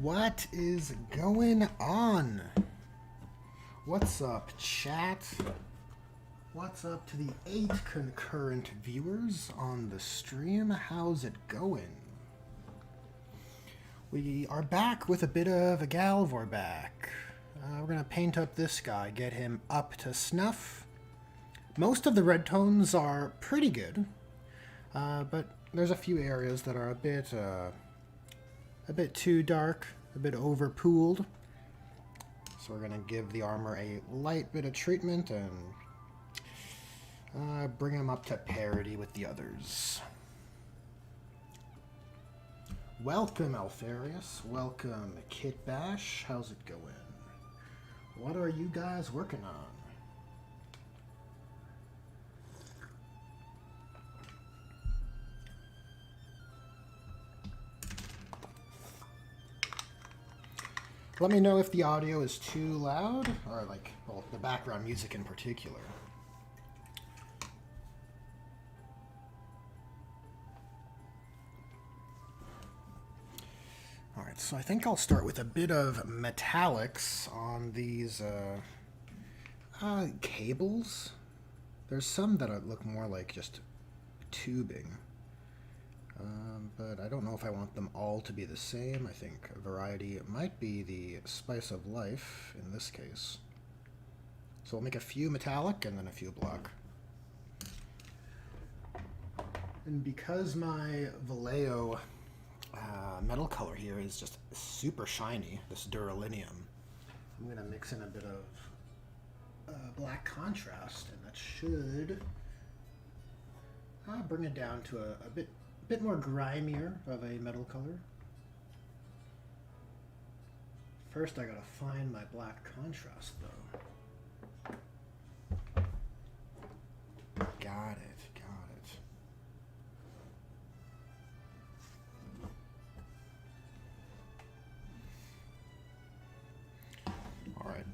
What is going on? What's up, chat? What's up to the 8 concurrent viewers on the stream? How's it going? We are back with a bit of a gal Vorbak. We're going to paint up this guy, get him up to snuff. Most of the red tones are pretty good, but there's a few areas that are a bit too dark, a bit overpooled. So we're going to give the armor a light bit of treatment and bring him up to parity with the others. Welcome, Alfarius. Welcome, Kit Bash. How's it going? What are you guys working on? Let me know if the audio is too loud, or like, well, the background music in particular. Alright, so I think I'll start with a bit of metallics on these cables. There's some that look more like just tubing. But I don't know if I want them all to be the same. I think variety might be the spice of life in this case. So we'll make a few metallic and then a few black. And because my Vallejo metal color here is just super shiny, this duralinium, I'm going to mix in a bit of black contrast, and that should bring it down to a bit more grimier of a metal color. First I gotta find my black contrast though. Got it. All right.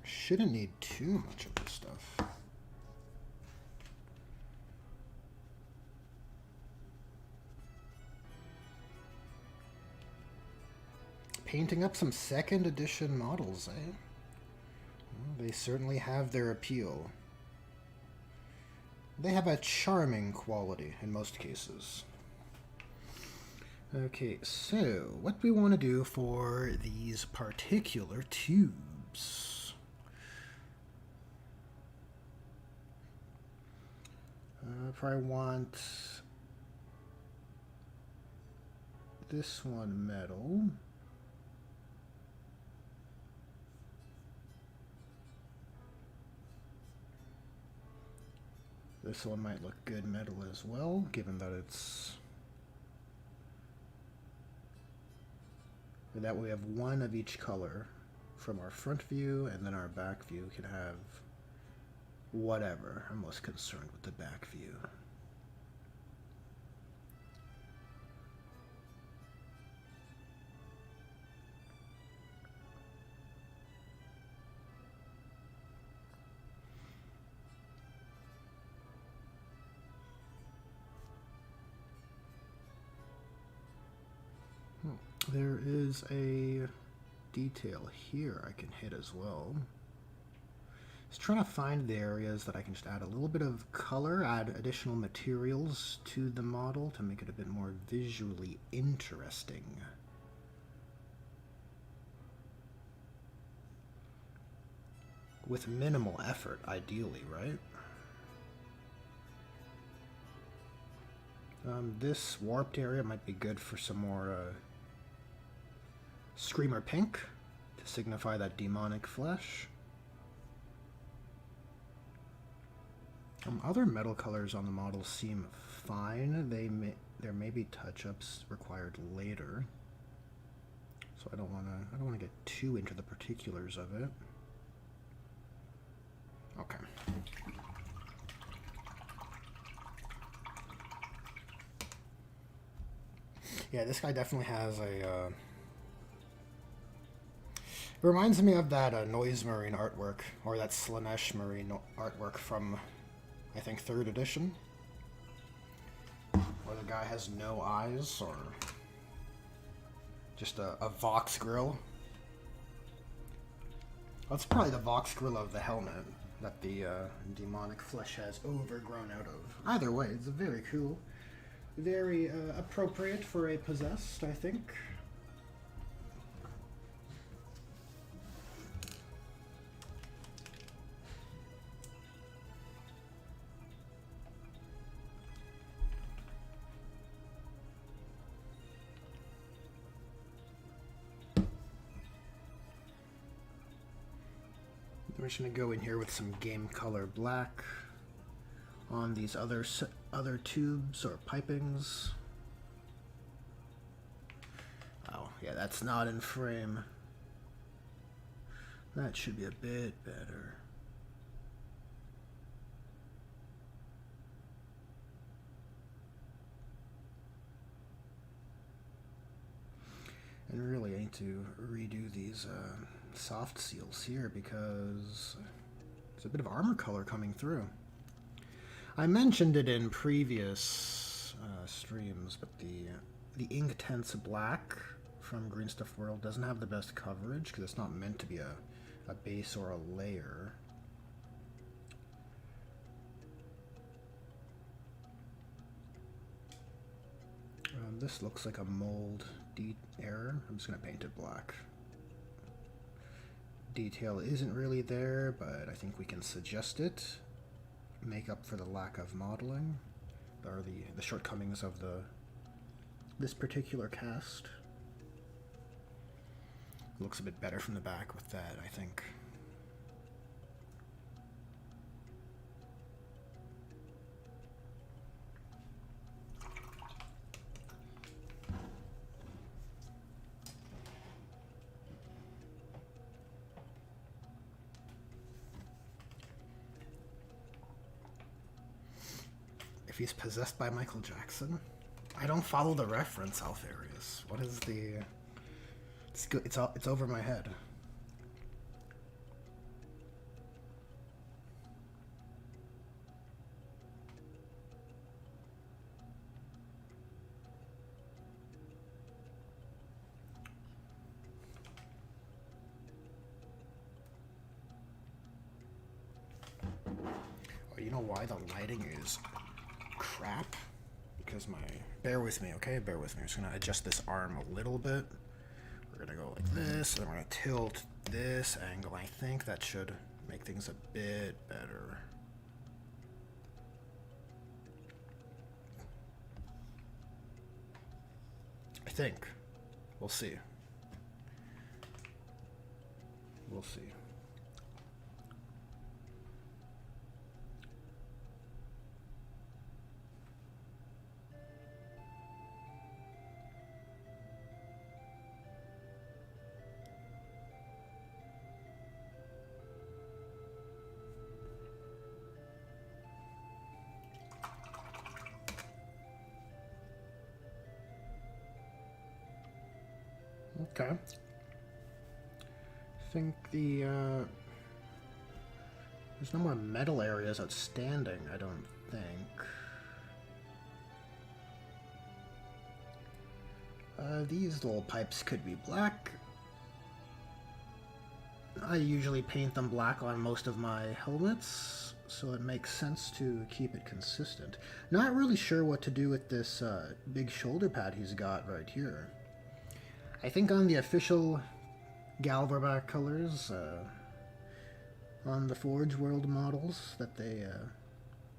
Shouldn't need too much of this stuff. Painting up some second edition models, eh? Well, they certainly have their appeal. They have a charming quality in most cases. Okay, so what do we want to do for these particular tubes? Probably want this one metal. This one might look good metal as well, given that it's... And that way we have one of each color from our front view, and then our back view can have whatever. I'm most concerned with the back view. There is a detail here I can hit as well. Just trying to find the areas that I can just add a little bit of color, add additional materials to the model to make it a bit more visually interesting. With minimal effort, ideally, right? This warped area might be good for some more Screamer pink to signify that demonic flesh. Other metal colors on the model seem fine. There may be touch-ups required later, so I don't want to get too into the particulars of it. Okay. Yeah, this guy definitely has a... It reminds me of that Noise Marine artwork, or that Slanesh Marine artwork from, I think, 3rd edition. Where the guy has no eyes, or just a Vox grill. That's probably the Vox grill of the helmet that the demonic flesh has overgrown out of. Either way, it's very cool. Very appropriate for a possessed, I think. We're just going to go in here with some game color black on these other tubes or pipings. Oh, yeah, that's not in frame. That should be a bit better. And really, I need to redo these soft seals here because there's a bit of armor color coming through. I mentioned it in previous streams, but the Inktense Black from Green Stuff World doesn't have the best coverage because it's not meant to be a base or a layer. This looks like a mold error. I'm just going to paint it black. Detail isn't really there, but I think we can suggest it. Make up for the lack of modeling, or the shortcomings of this particular cast. Looks a bit better from the back with that, I think. If he's possessed by Michael Jackson? I don't follow the reference, Alfarius. What is the... It's over my head. Oh, you know why the lighting is crap? Because bear with me, okay? Bear with me. I'm just gonna adjust this arm a little bit. We're gonna go like this, and then we're gonna tilt this angle. I think that should make things a bit better. I think. We'll see. We'll see. Okay. I think there's no more metal areas outstanding, I don't think. These little pipes could be black. I usually paint them black on most of my helmets, so it makes sense to keep it consistent. Not really sure what to do with this big shoulder pad he's got right here. I think on the official Vorbak colors, on the Forge World models that they,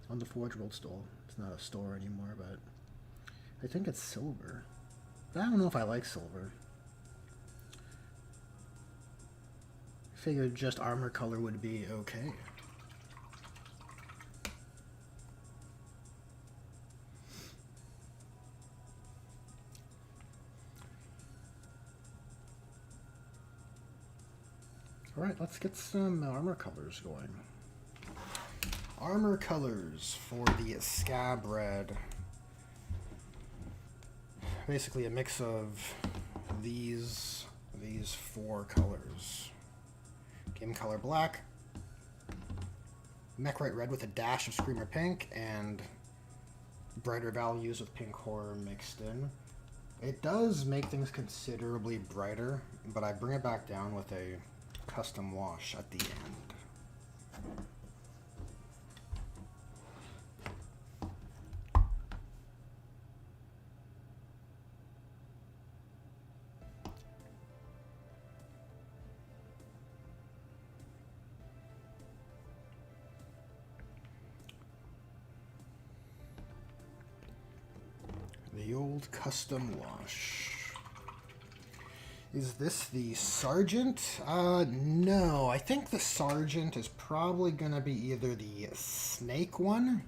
on the Forge World store, it's not a store anymore, but I think it's silver. I don't know if I like silver. I figured just armor color would be okay. Alright, let's get some armor colors going. Armor colors for the Scab Red. basically a mix of these four colors. Game color black, Mechrite red with a dash of Screamer pink, and brighter values with pink horror mixed in. It does make things considerably brighter, but I bring it back down with a custom wash at the end. The old custom wash. Is this the Sergeant? No. I think the Sergeant is probably going to be either the Snake one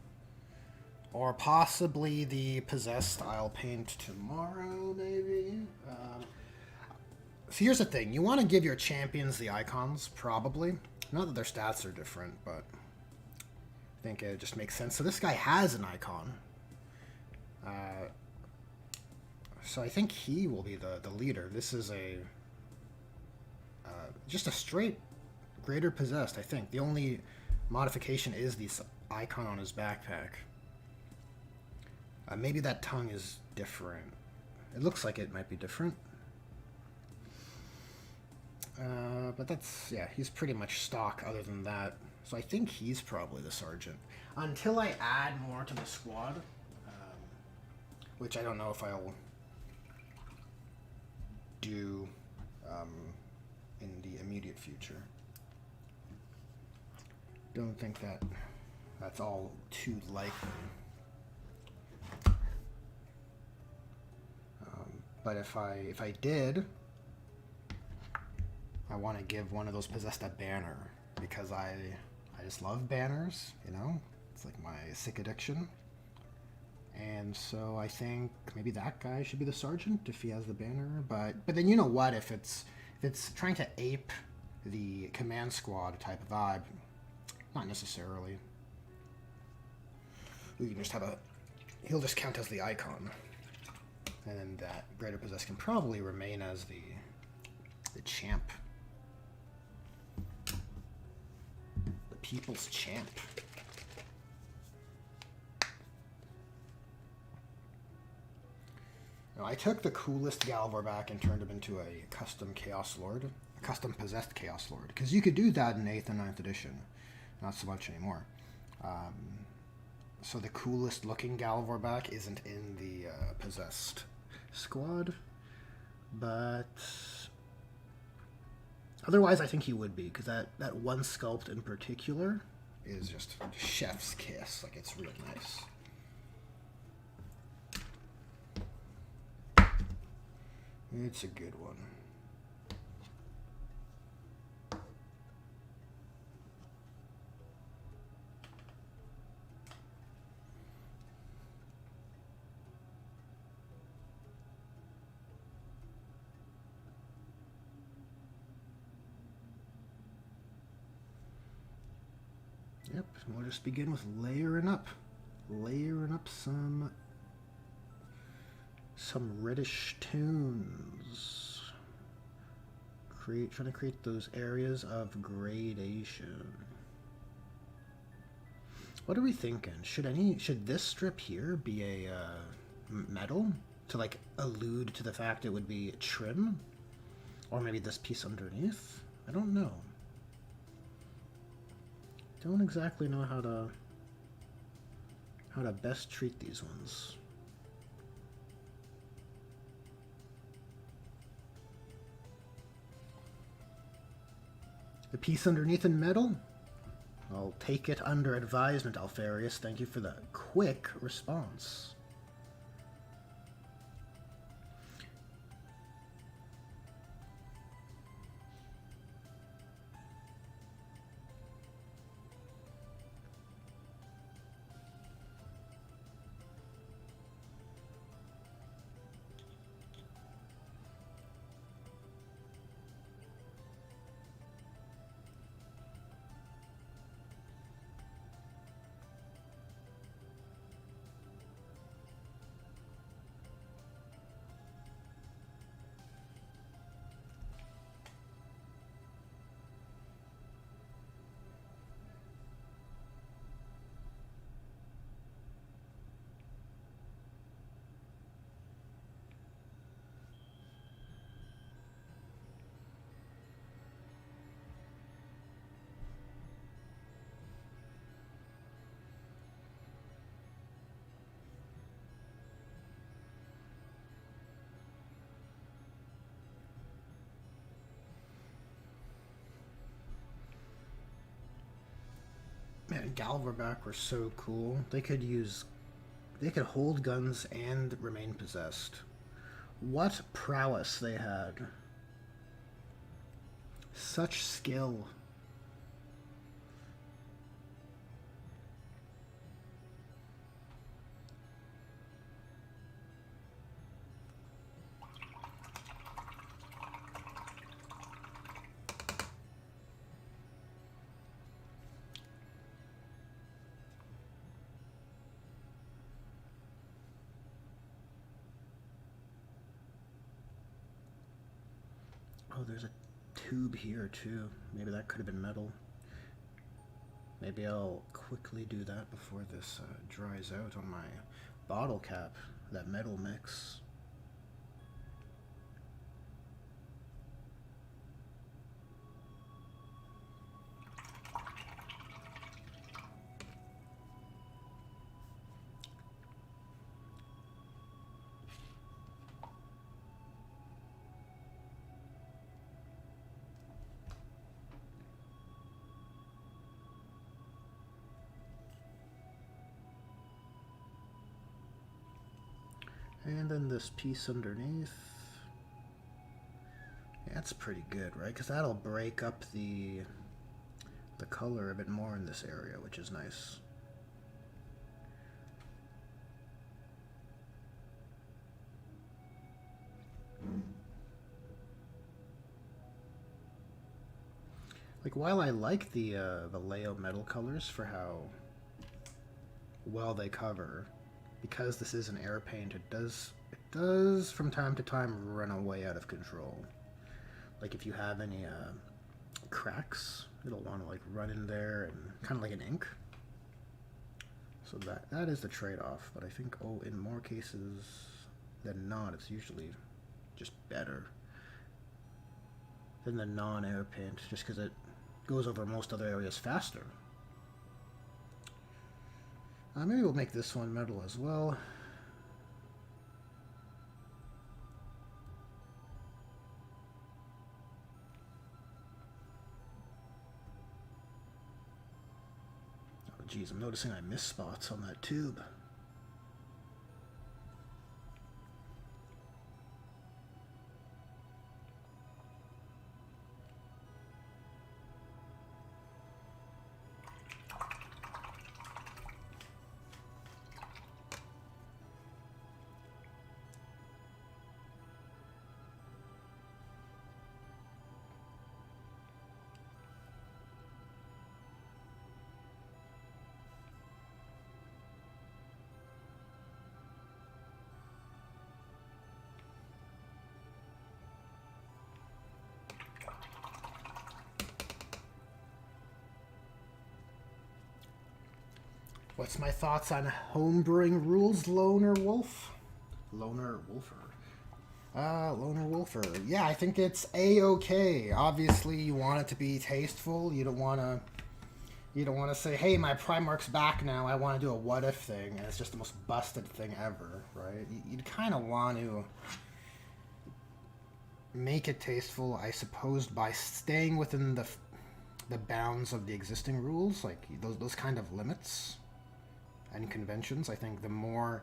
or possibly the Possessed I'll paint tomorrow, maybe? So here's the thing. You want to give your champions the icons, probably. Not that their stats are different, but I think it just makes sense. So this guy has an icon. So I think he will be the leader. This is a just a straight Greater Possessed, I think. The only modification is the icon on his backpack. Maybe that tongue is different. It looks like it might be different. But that's, yeah, he's pretty much stock other than that. So I think he's probably the Sergeant. Until I add more to the squad, which I don't know if I'll do in the immediate future. Don't think that's all too likely. But if I did, I want to give one of those Possessed a banner, because I just love banners, you know? It's like my sick addiction. And so I think maybe that guy should be the Sergeant if he has the banner. But then you know what? If it's trying to ape the command squad type of vibe, not necessarily. We can just have he'll just count as the icon, and then that Greater Possessed can probably remain as the champ, the people's champ. Now, I took the coolest Vorbak and turned him into a custom Chaos Lord, a custom Possessed Chaos Lord, because you could do that in 8th and 9th edition. Not so much anymore. So the coolest looking Vorbak isn't in the Possessed squad, but otherwise I think he would be, because that one sculpt in particular is just chef's kiss. Like, it's real nice. It's a good one. Yep, and we'll just begin with layering up some reddish tones. Trying to create those areas of gradation. What are we thinking? Should this strip here be a metal to like allude to the fact it would be trim, or maybe this piece underneath? I don't know. Don't exactly know how to best treat these ones. The piece underneath in metal? I'll take it under advisement, Alfarius. Thank you for the quick response. Man, Vorbak were so cool. They could hold guns and remain possessed. What prowess they had. Such skill. Oh, there's a tube here too. Maybe that could have been metal. Maybe I'll quickly do that before this dries out on my bottle cap, that metal mix. And then this piece underneath. Yeah, that's pretty good, right? Because that'll break up the color a bit more in this area, which is nice. Like, while I like the layout metal colors for how well they cover, because this is an air paint, it does from time to time run away out of control. Like if you have any cracks, it'll want to like run in there and kind of like an ink. So that is the trade-off. But I think in more cases than not, it's usually just better than the non-air paint, just because it goes over most other areas faster. Maybe we'll make this one metal as well. Oh geez, I'm noticing I missed spots on that tube. What's my thoughts on homebrewing rules, Loner Wolf? Loner Wolfer. Loner Wolfer. Yeah, I think it's A-okay. Obviously, you want it to be tasteful. You don't want to say, hey, my Primarch's back now. I want to do a what if thing, and it's just the most busted thing ever, right? You'd kind of want to make it tasteful, I suppose, by staying within the bounds of the existing rules, like those kind of limits and conventions. I think the more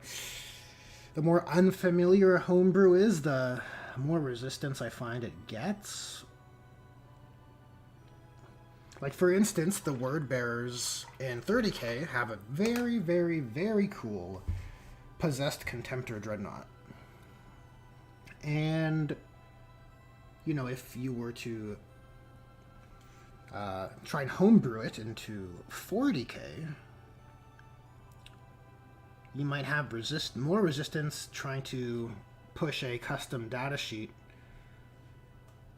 unfamiliar a homebrew is, the more resistance I find it gets. Like, for instance, the word bearers in 30k have a very, very, very cool possessed Contemptor Dreadnought. And, you know, if you were to try and homebrew it into 40k, you might have more resistance trying to push a custom datasheet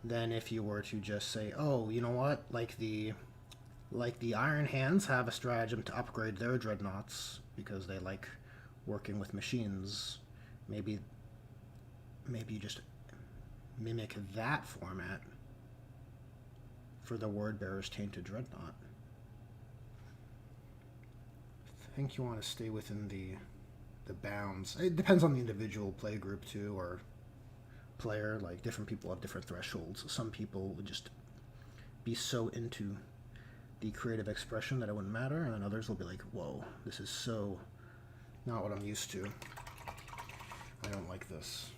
than if you were to just say, oh, you know what, like the Iron Hands have a stratagem to upgrade their dreadnoughts because they like working with machines. Maybe you just mimic that format for the Wordbearer's Tainted Dreadnought. I think you want to stay within the bounds. It depends on the individual play group too, or player. Like, different people have different thresholds. Some people would just be so into the creative expression that it wouldn't matter, and then others will be like, whoa, this is so not what I'm used to. I don't like this.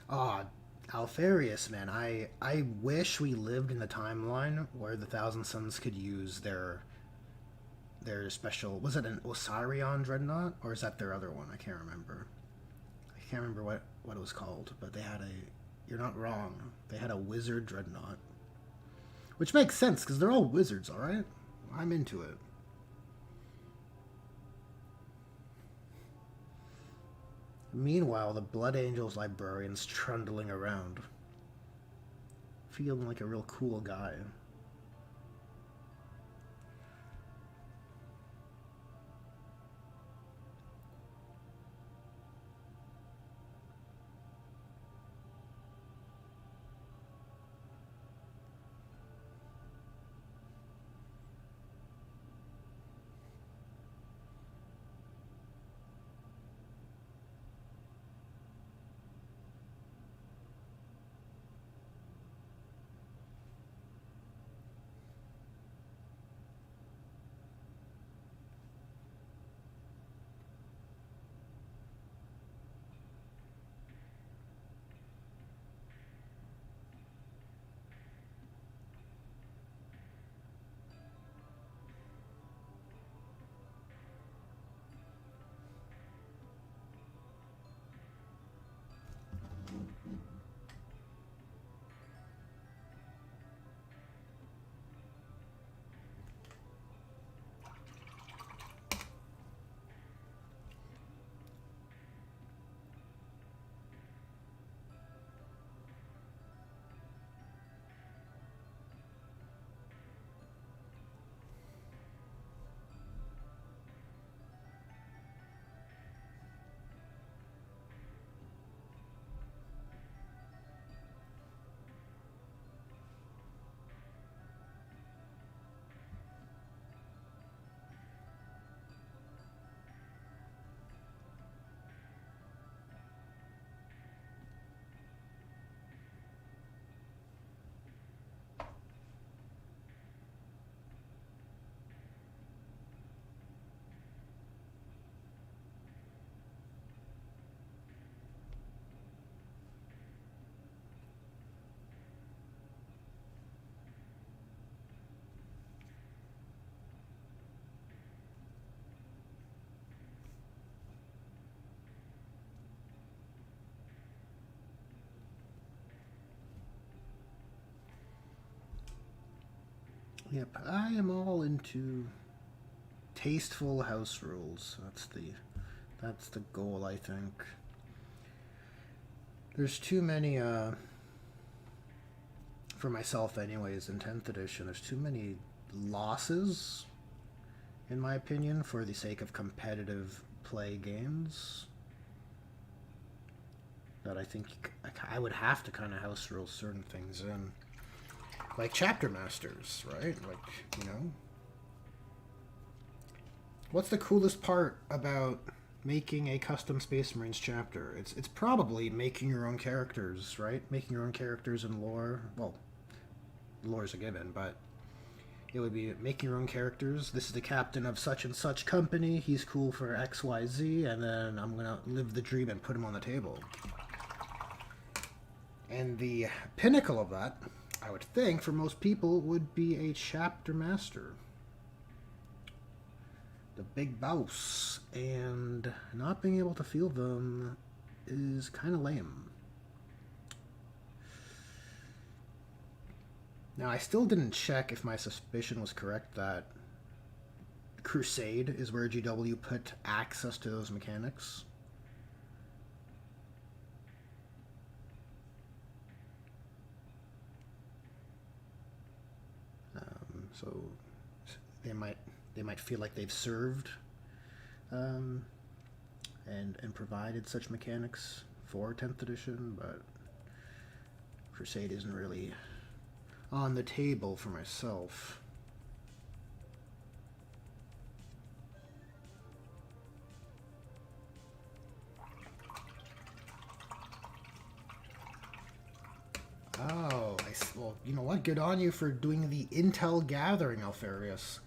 Ah, Alfarius, man, I wish we lived in the timeline where the Thousand Sons could use their special... Was it an Osirion Dreadnought? Or is that their other one? I can't remember. I can't remember what it was called, but they had a... You're not wrong. They had a Wizard Dreadnought. Which makes sense, because they're all wizards, alright? I'm into it. Meanwhile, the Blood Angels librarian's trundling around. Feeling like a real cool guy. Yep, I am all into tasteful house rules. That's the goal, I think. There's too many for myself anyways in 10th edition, there's too many losses in my opinion for the sake of competitive play games that I think I would have to kind of house rule certain things in. Like chapter masters, right? Like, you know. What's the coolest part about making a custom Space Marines chapter? It's probably making your own characters, right? Making your own characters in lore. Well, lore's a given, but it would be making your own characters. This is the captain of such and such company. He's cool for XYZ, and then I'm gonna live the dream and put him on the table. And the pinnacle of that, I would think, for most people, would be a chapter master. The big boss. And not being able to feel them is kind of lame. Now, I still didn't check if my suspicion was correct that Crusade is where GW put access to those mechanics. So they might feel like they've served and provided such mechanics for 10th edition, but Crusade isn't really on the table for myself. you know what? Good on you for doing the intel gathering, Alfarius.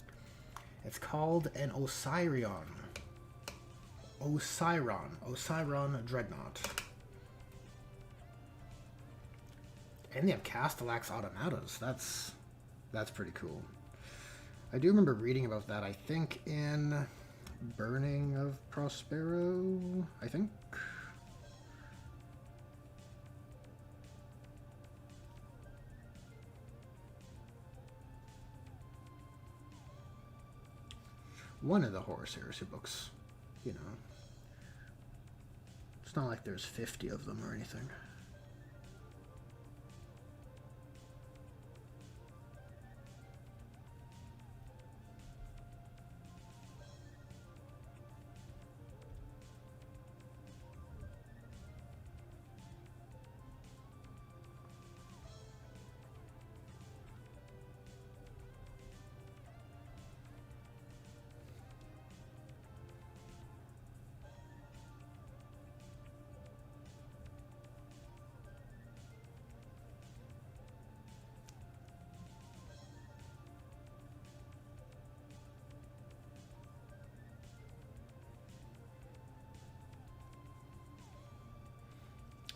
It's called an Osirion. Osiron Dreadnought. And they have Castellax Automatas. That's pretty cool. I do remember reading about that, I think, in Burning of Prospero, I think. One of the Horus Heresy books, you know. It's not like there's 50 of them or anything.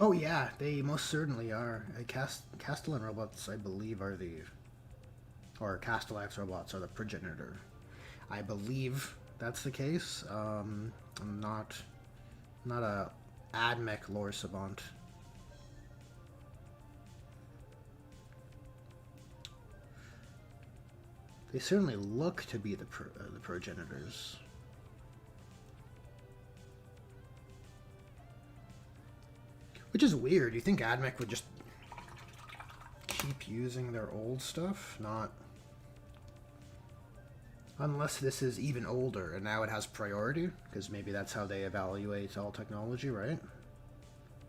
Oh yeah, they most certainly are. Castellan robots, I believe, are the... Or Castellax robots are the progenitor. I believe that's the case. I'm not a AdMech lore savant. They certainly look to be the progenitors. Which is weird. You think AdMech would just keep using their old stuff? Not... Unless this is even older and now it has priority, because maybe that's how they evaluate all technology, right?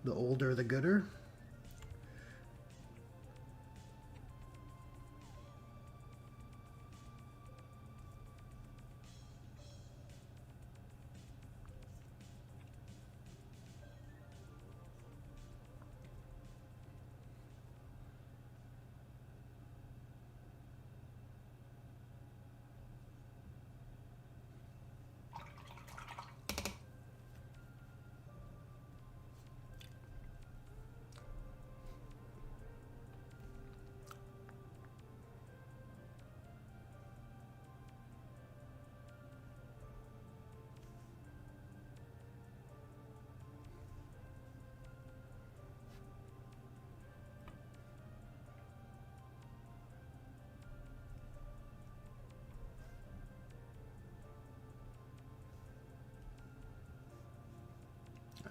The older, the gooder.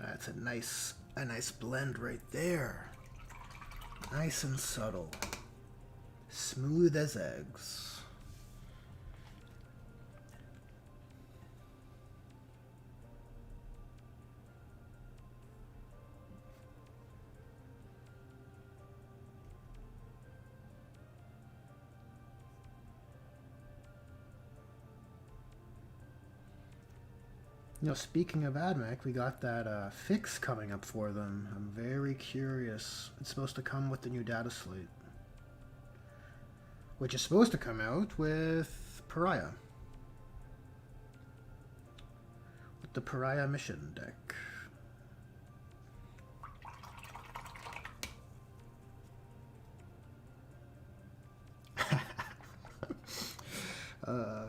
That's a nice blend right there. Nice and subtle. Smooth as eggs. You know, speaking of AdMech, we got that fix coming up for them. I'm very curious. It's supposed to come with the new data slate, which is supposed to come out with Pariah. With the Pariah mission deck.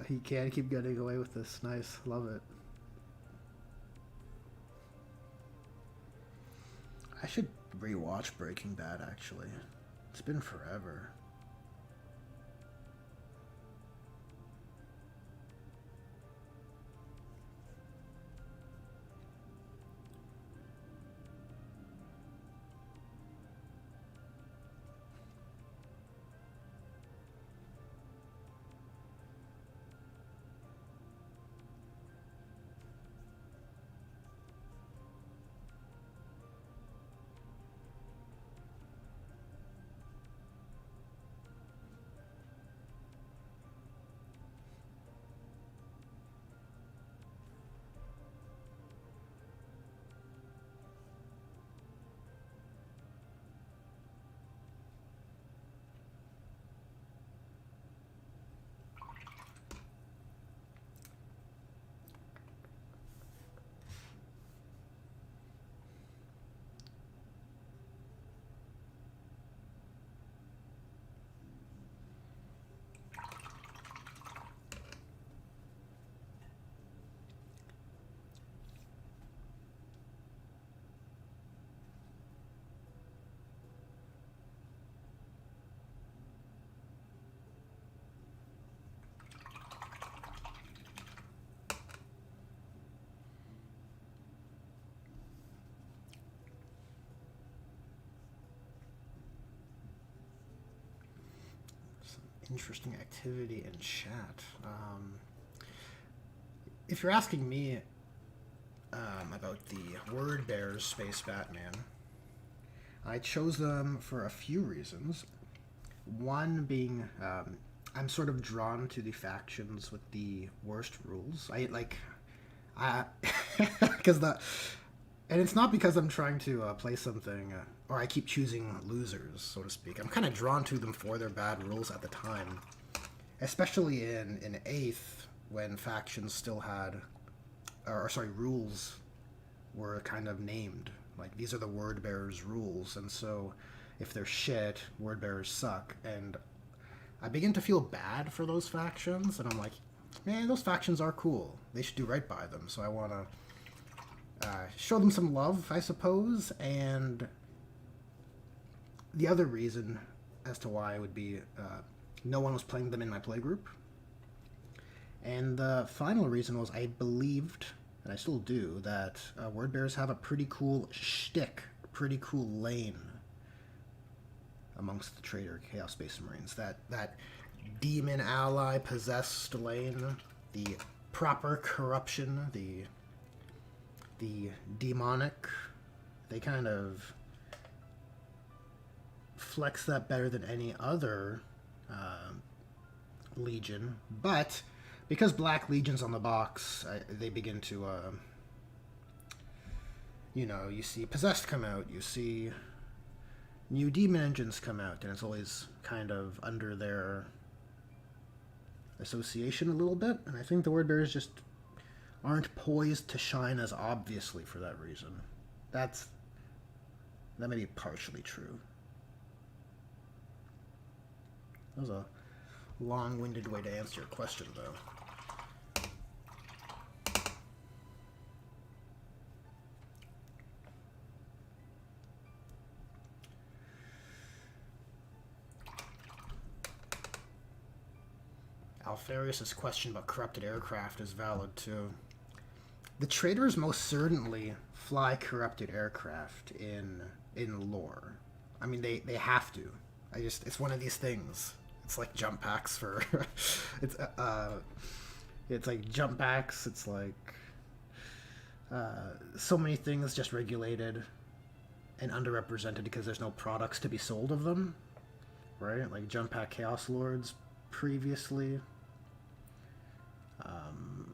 He can't keep getting away with this. Nice. Love it. I should rewatch Breaking Bad, actually. It's been forever. Interesting activity in chat. If you're asking me about the Word Bears Space Batman, I chose them for a few reasons. One being, I'm sort of drawn to the factions with the worst rules. And it's not because I'm trying to play something, or I keep choosing losers, so to speak. I'm kind of drawn to them for their bad rules at the time, especially in 8th, when factions still had, rules were kind of named. Like, these are the Word Bearers rules, and so if they're shit, Word Bearers suck. And I begin to feel bad for those factions, and I'm like, man, those factions are cool. They should do right by them, so I want to show them some love, I suppose. And the other reason as to why would be no one was playing them in my playgroup. And the final reason was I believed, and I still do, that Word Bearers have a pretty cool shtick, a pretty cool lane amongst the Traitor Chaos Space Marines. That demon ally possessed lane, the proper corruption, the demonic, they kind of flex that better than any other legion. But because Black Legion's on the box, they begin to, you see Possessed come out, you see new Demon Engines come out, and it's always kind of under their association a little bit. And I think the Word Bearers just aren't poised to shine as obviously for that reason. That may be partially true. That was a long-winded way to answer your question, though. Alfarius' question about corrupted aircraft is valid, too. The Traitors most certainly fly corrupted aircraft in lore. I mean, they have to. It's one of these things. It's like jump packs for... it's like jump packs, it's like... so many things just regulated and underrepresented because there's no products to be sold of them. Right? Like jump pack Chaos Lords previously.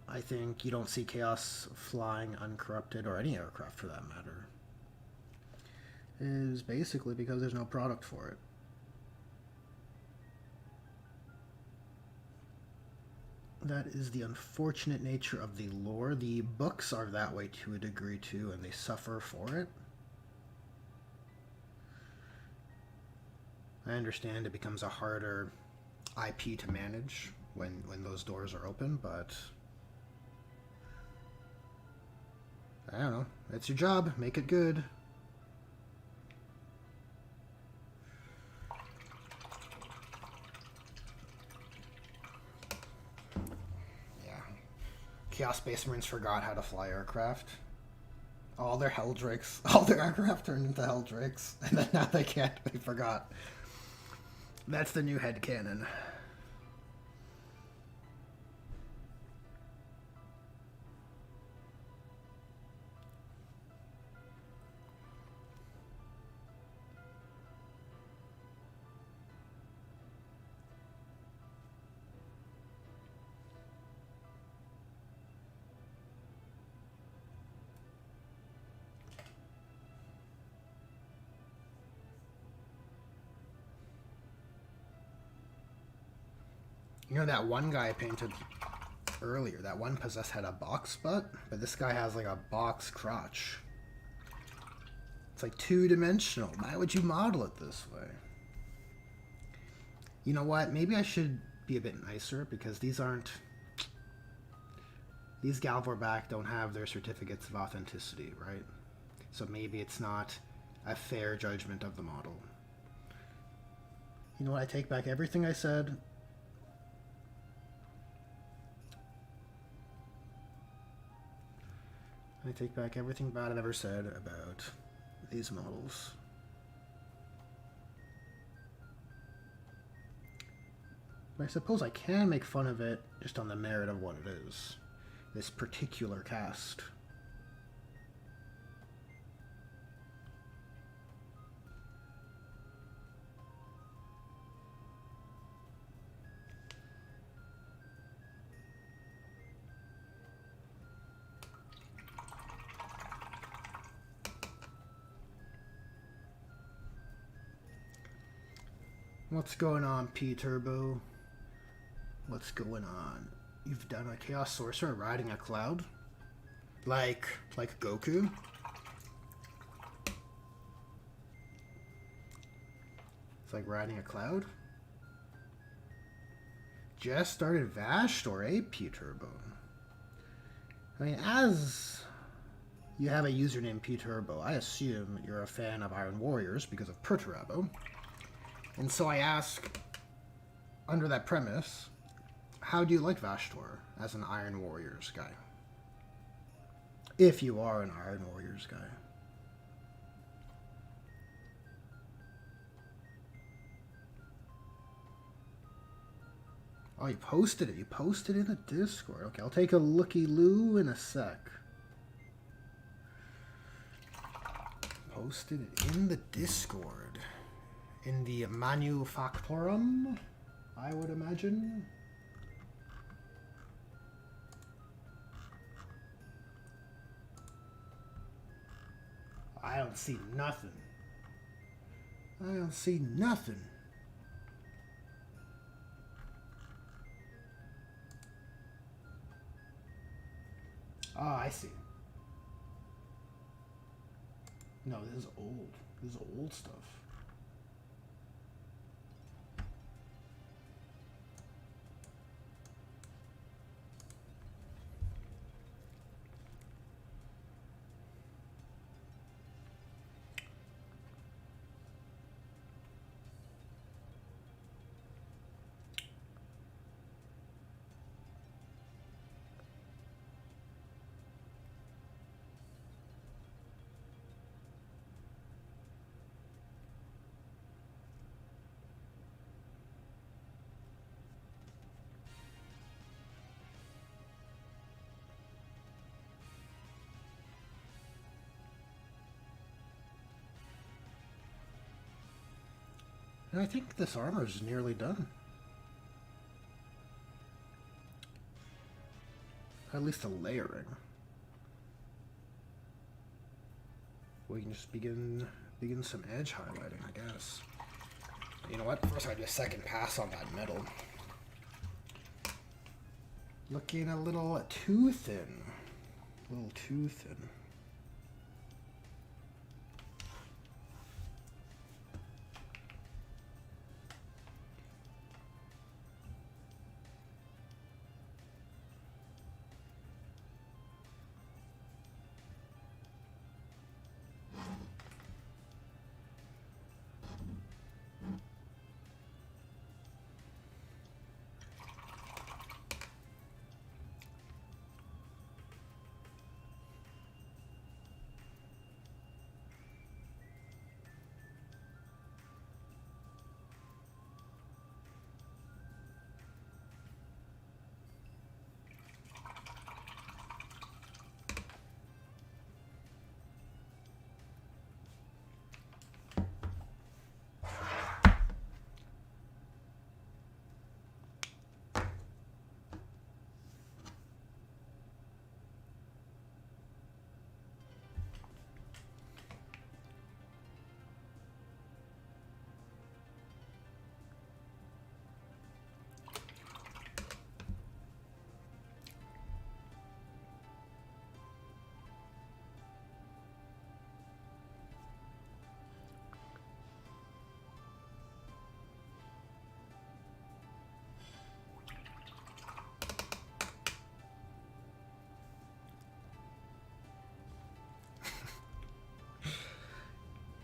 I think you don't see Chaos flying uncorrupted, or any aircraft for that matter, is basically because there's no product for it. That is the unfortunate nature of the lore. The books are that way to a degree too, and they suffer for it. I understand it becomes a harder IP to manage when those doors are open, but I don't know. It's your job. Make it good. Yeah. Chaos Space Marines forgot how to fly aircraft. All their Helldrakes, all their aircraft turned into Helldrakes, and then now they can't. They forgot. That's the new headcanon. You know that one guy I painted earlier, that one Possessed had a box butt, but this guy has like a box crotch. It's like two-dimensional. Why would you model it this way? You know what? Maybe I should be a bit nicer, because these Gal Vorbak don't have their certificates of authenticity, right? So maybe it's not a fair judgment of the model. You know what? I take back everything I said. I take back everything bad I've ever said about these models. But I suppose I can make fun of it just on the merit of what it is. This particular cast. What's going on, P-Turbo? What's going on? You've done a Chaos Sorcerer riding a cloud? Like Goku? It's like riding a cloud? Just started Vashed or a P-Turbo? I mean, as you have a username P-Turbo, I assume you're a fan of Iron Warriors because of Perturabo. And so I ask, under that premise, how do you like Vashtor as an Iron Warriors guy? If you are an Iron Warriors guy. Oh, you posted it. You posted it in the Discord. Okay, I'll take a looky-loo in a sec. Posted it in the Discord. In the Manufactorum, I would imagine. I don't see nothing. I don't see nothing. Ah, I see. No, this is old. This is old stuff. And I think this armor is nearly done. At least the layering. We can just begin some edge highlighting, I guess. You know what? First I do a second pass on that metal. Looking a little too thin. A little too thin.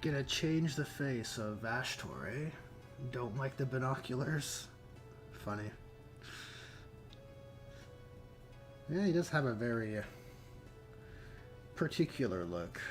Gonna change the face of Vashtor, eh? Don't like the binoculars? Funny. Yeah, he does have a very particular look.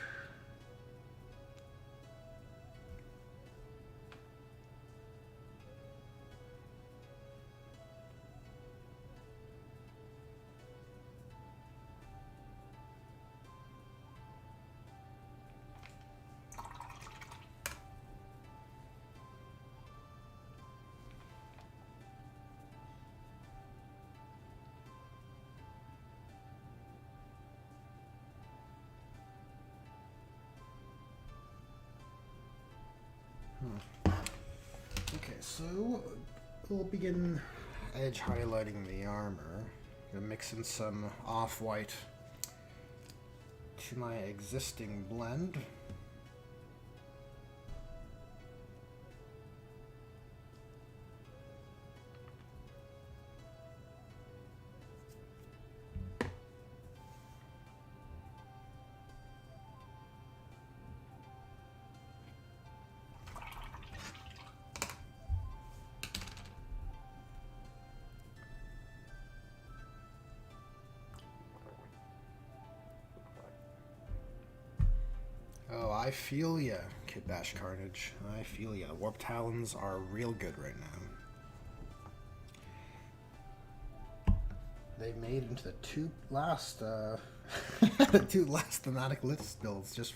So we'll begin edge highlighting the armor. Gonna mix in some off-white to my existing blend. Oh, I feel ya, Kid Bash Carnage. I feel ya. Warp Talons are real good right now. They made into the two last, the two last thematic list builds just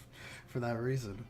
for that reason.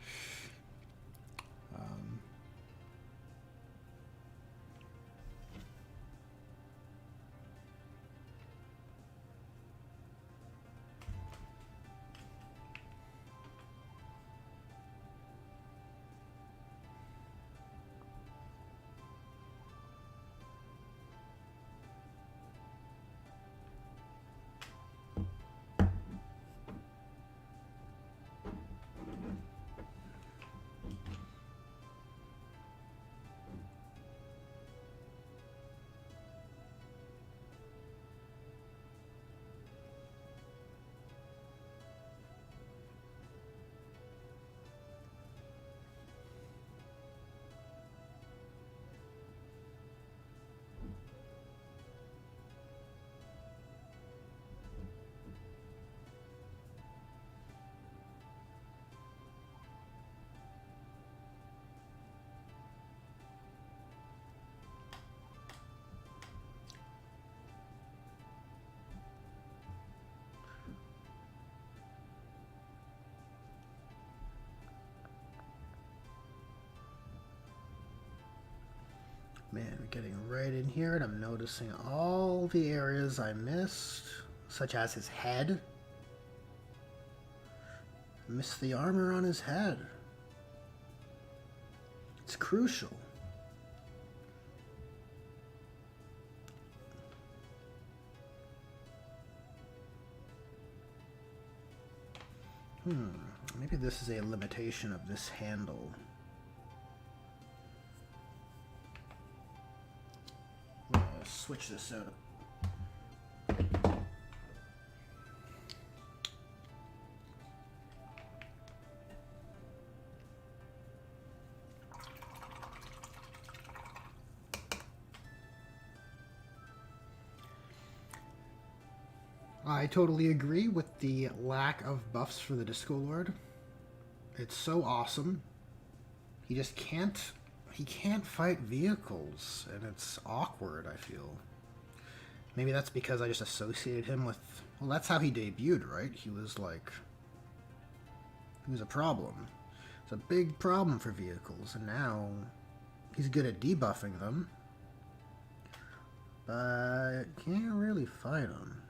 Man, we're getting right in here, and I'm noticing all the areas I missed, such as his head. Missed the armor on his head. It's crucial. Maybe this is a limitation of this handle. Switch this out. I totally agree with the lack of buffs for the Disco Lord. It's so awesome. He just can't fight vehicles, and it's awkward, I feel. Maybe that's because I just associated him with... Well, that's how he debuted, right? He was a problem. It's a big problem for vehicles, and now he's good at debuffing them, but can't really fight them.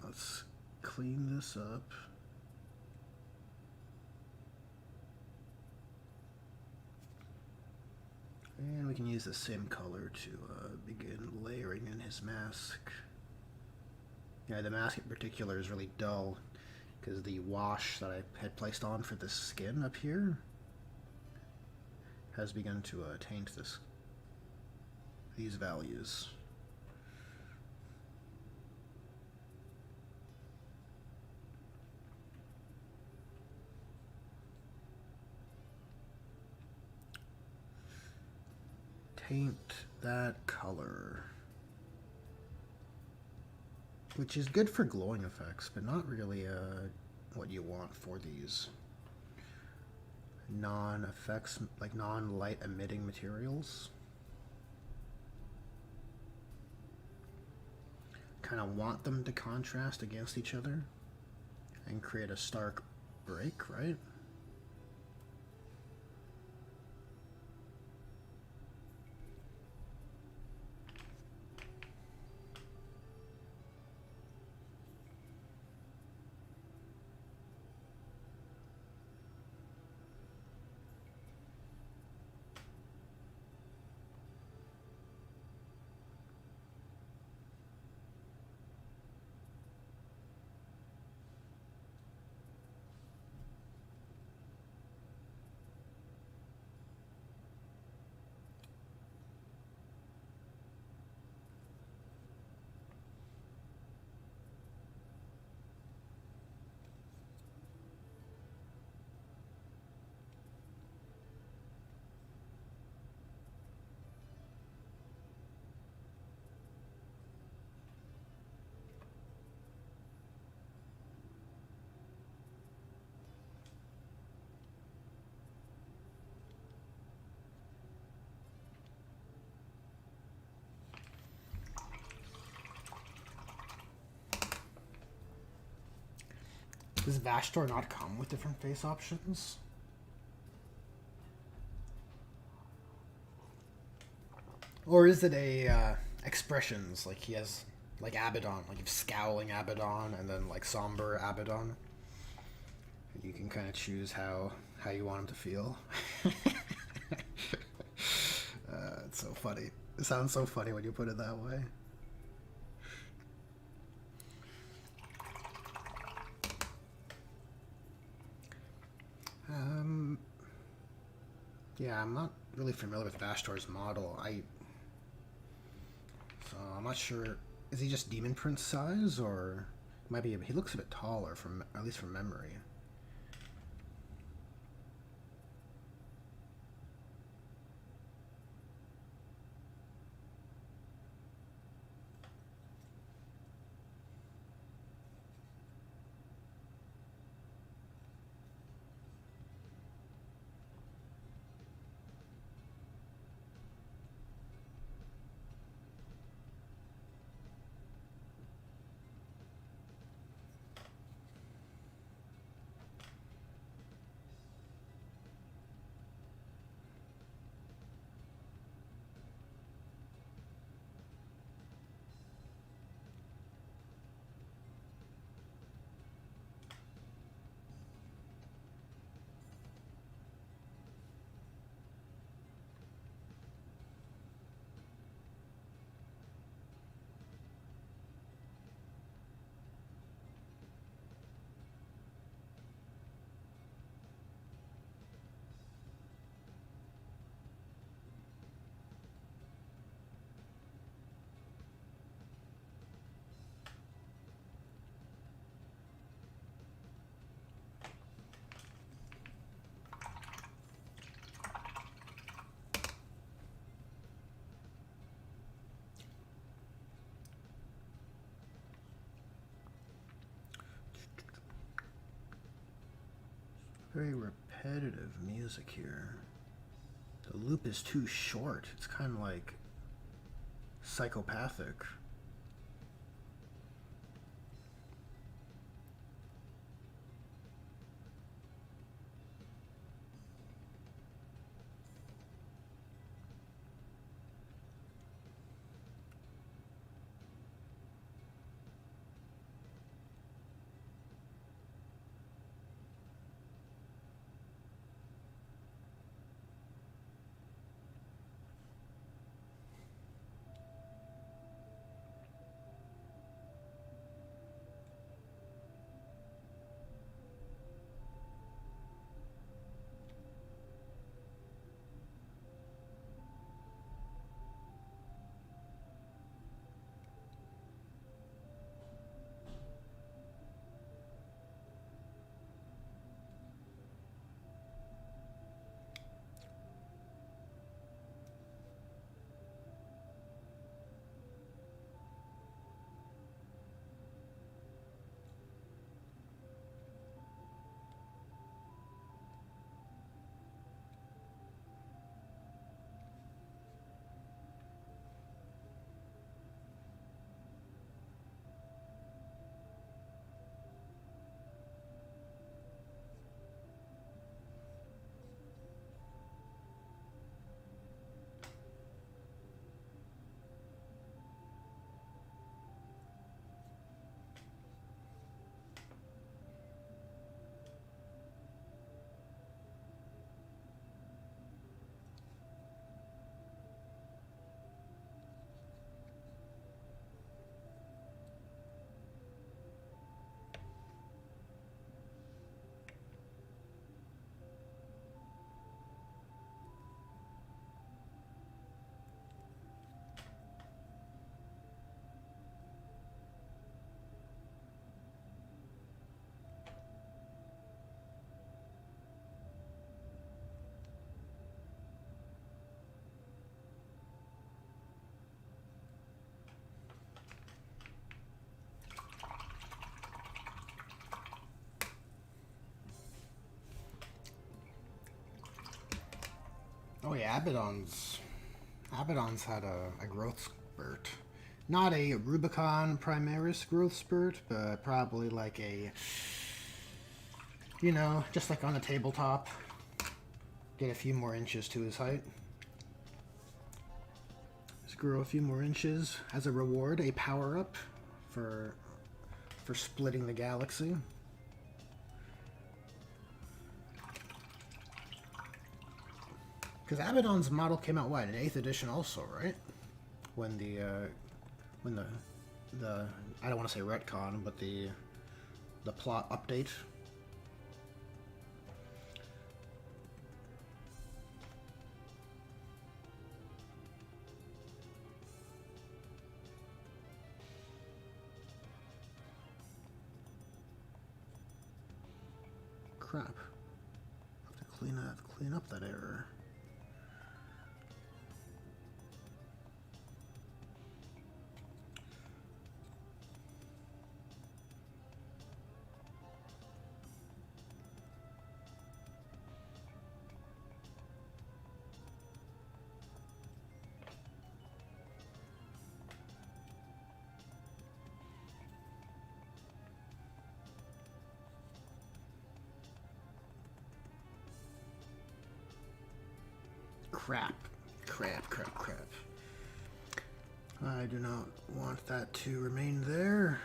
Let's clean this up. And we can use the same color to begin layering in his mask. Yeah, the mask in particular is really dull because the wash that I had placed on for the skin up here has begun to taint these values. Paint that color, which is good for glowing effects, but not really what you want for these non-effects, like non-light emitting materials. Kind of want them to contrast against each other and create a stark break, right? Does Vashtor not come with different face options? Or is it a expressions, like he has like Abaddon, like scowling Abaddon and then like somber Abaddon? You can kind of choose how you want him to feel. It's so funny. It sounds so funny when you put it that way. Yeah, I'm not really familiar with Vashtor's model. So I'm not sure. Is he just Demon Prince size, or might be? He looks a bit taller, from at least from memory. Very repetitive music here. The loop is too short. It's kind of like psychopathic. Oh yeah, Abaddon's had a growth spurt. Not a Rubicon Primaris growth spurt, but probably like a You know, just like on a tabletop. Get a few more inches to his height. Just grow a few more inches as a reward, a power-up for splitting the galaxy. Because Abaddon's model came out, what, in 8th edition also, right? When the I don't want to say retcon, but the plot update. Crap. Have to clean up that error. Crap. I do not want that to remain there.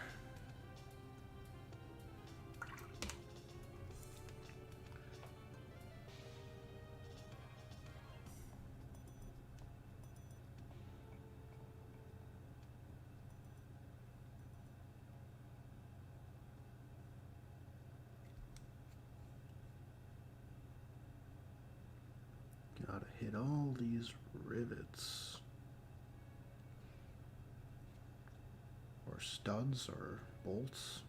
Gotta hit all these rivets. Or studs or bolts.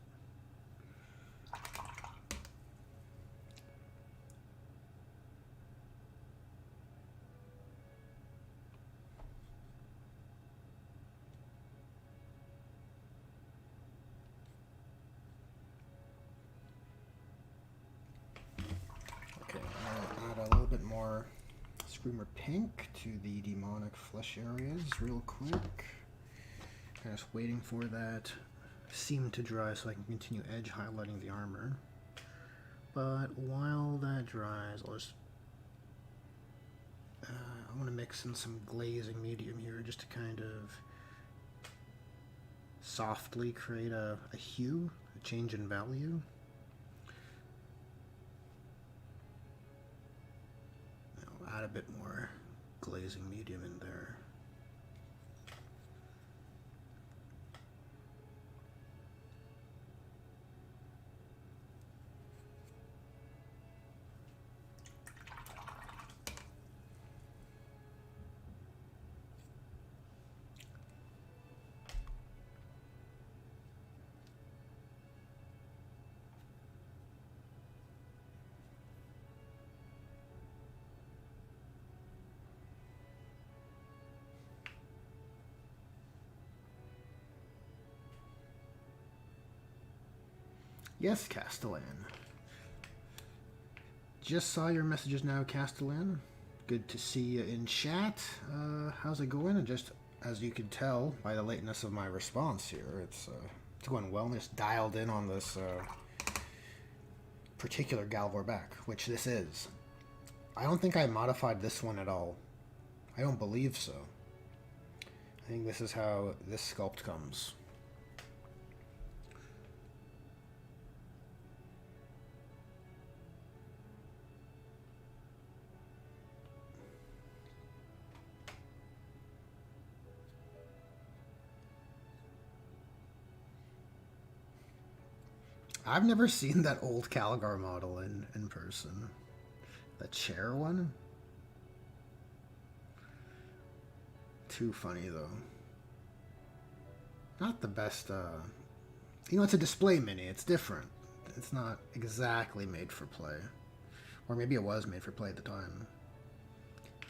Okay, I'll add a little bit more Screamer Pink to the demonic flesh areas real quick. Just waiting for that seam to dry so I can continue edge highlighting the armor. But while that dries, I'll just I want to mix in some glazing medium here just to kind of softly create a hue, a change in value. I'll add a bit more glazing medium in there. Yes, Castellan. Just saw your messages now, Castellan. Good to see you in chat. How's it going? And just as you can tell by the lateness of my response here, it's going well. I'm just dialed in on this particular Vorbak, which this is. I don't think I modified this one at all. I don't believe so. I think this is how this sculpt comes. I've never seen that old Calgar model in person. The chair one? Too funny, though. Not the best, You know, it's a display mini. It's different. It's not exactly made for play. Or maybe it was made for play at the time.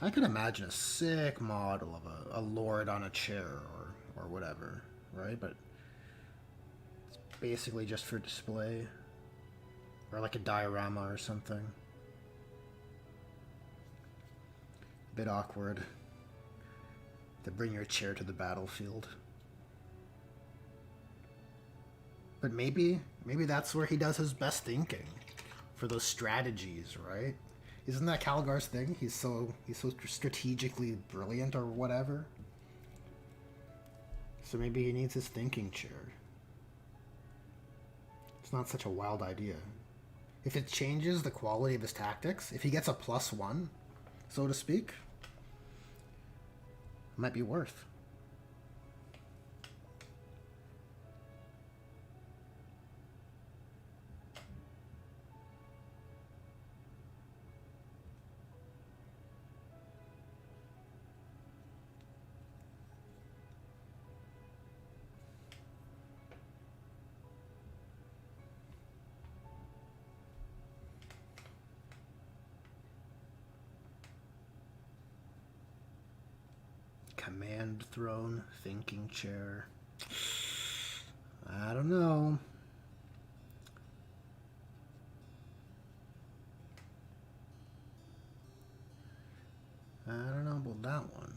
I could imagine a sick model of a lord on a chair or whatever, right? But basically just for display, or like a diorama or something. A bit awkward to bring your chair to the battlefield. But maybe that's where he does his best thinking. for those strategies, right? Isn't that Calgar's thing? He's so strategically brilliant or whatever. So maybe he needs his thinking chair. It's not such a wild idea. If it changes the quality of his tactics, if he gets a +1, so to speak, it might be worth. Command throne, thinking chair. I don't know. I don't know about that one.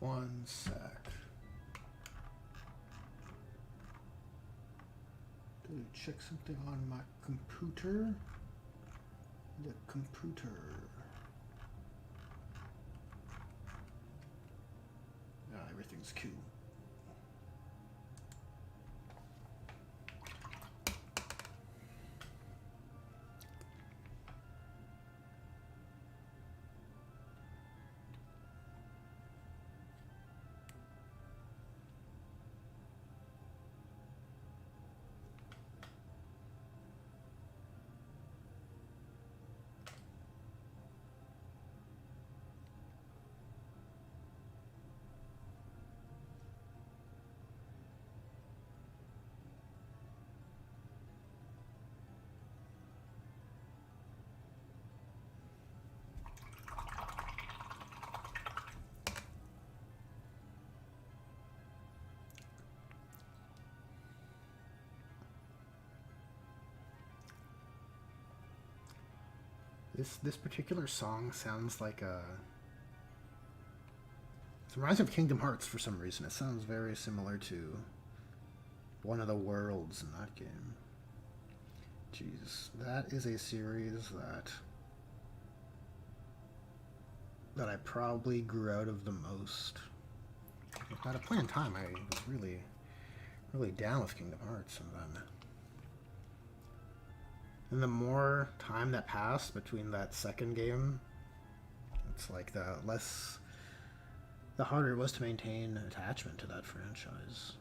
One sec. Did I check something on my computer? The computer. Everything's cool. This particular song sounds like a. It reminds me of Kingdom Hearts for some reason. It sounds very similar to one of the worlds in that game. Jeez, that is a series that I probably grew out of the most. At a point in time, I was really down with Kingdom Hearts, and the more time that passed between that second game, it's like the harder it was to maintain attachment to that franchise.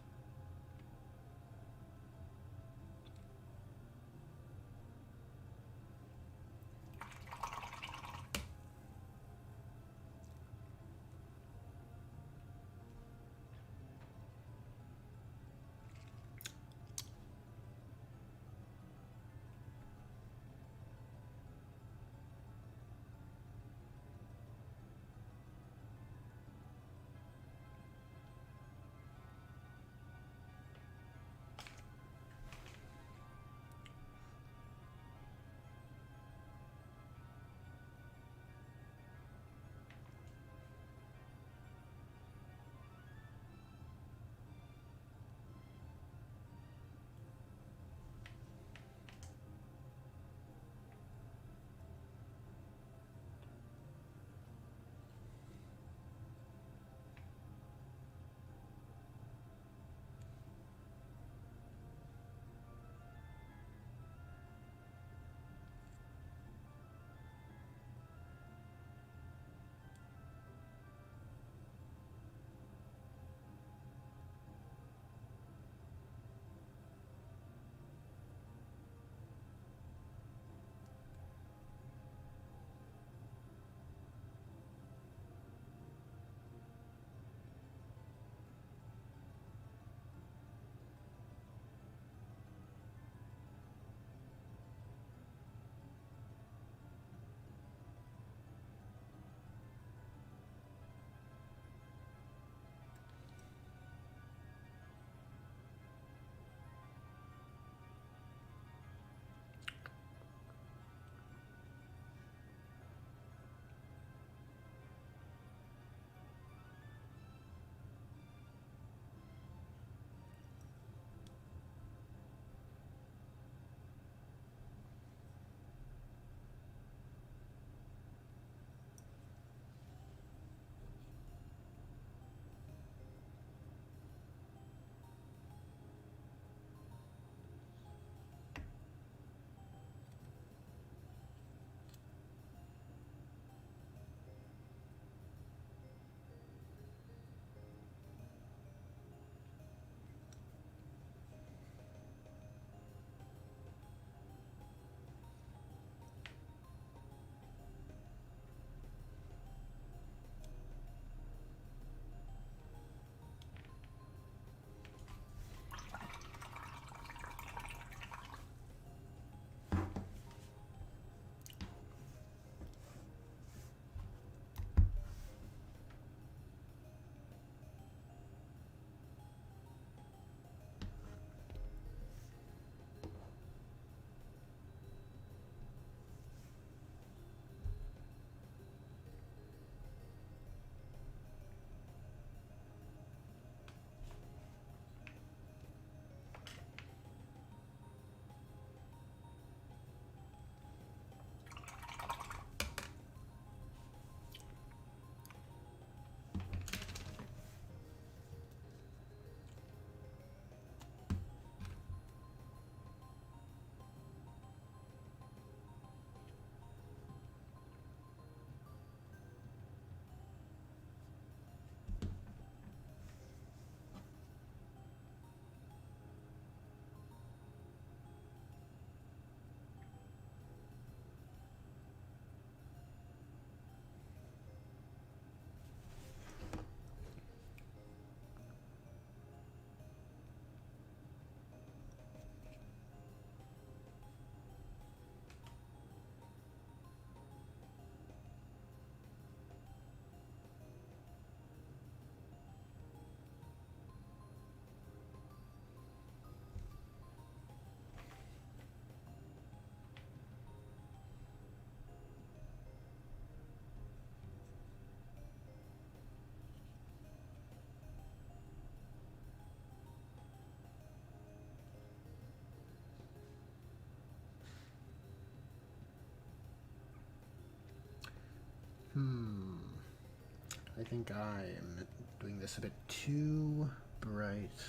think I am doing this a bit too bright.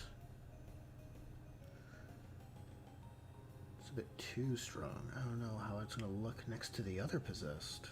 It's a bit too strong. I don't know how it's going to look next to the other possessed.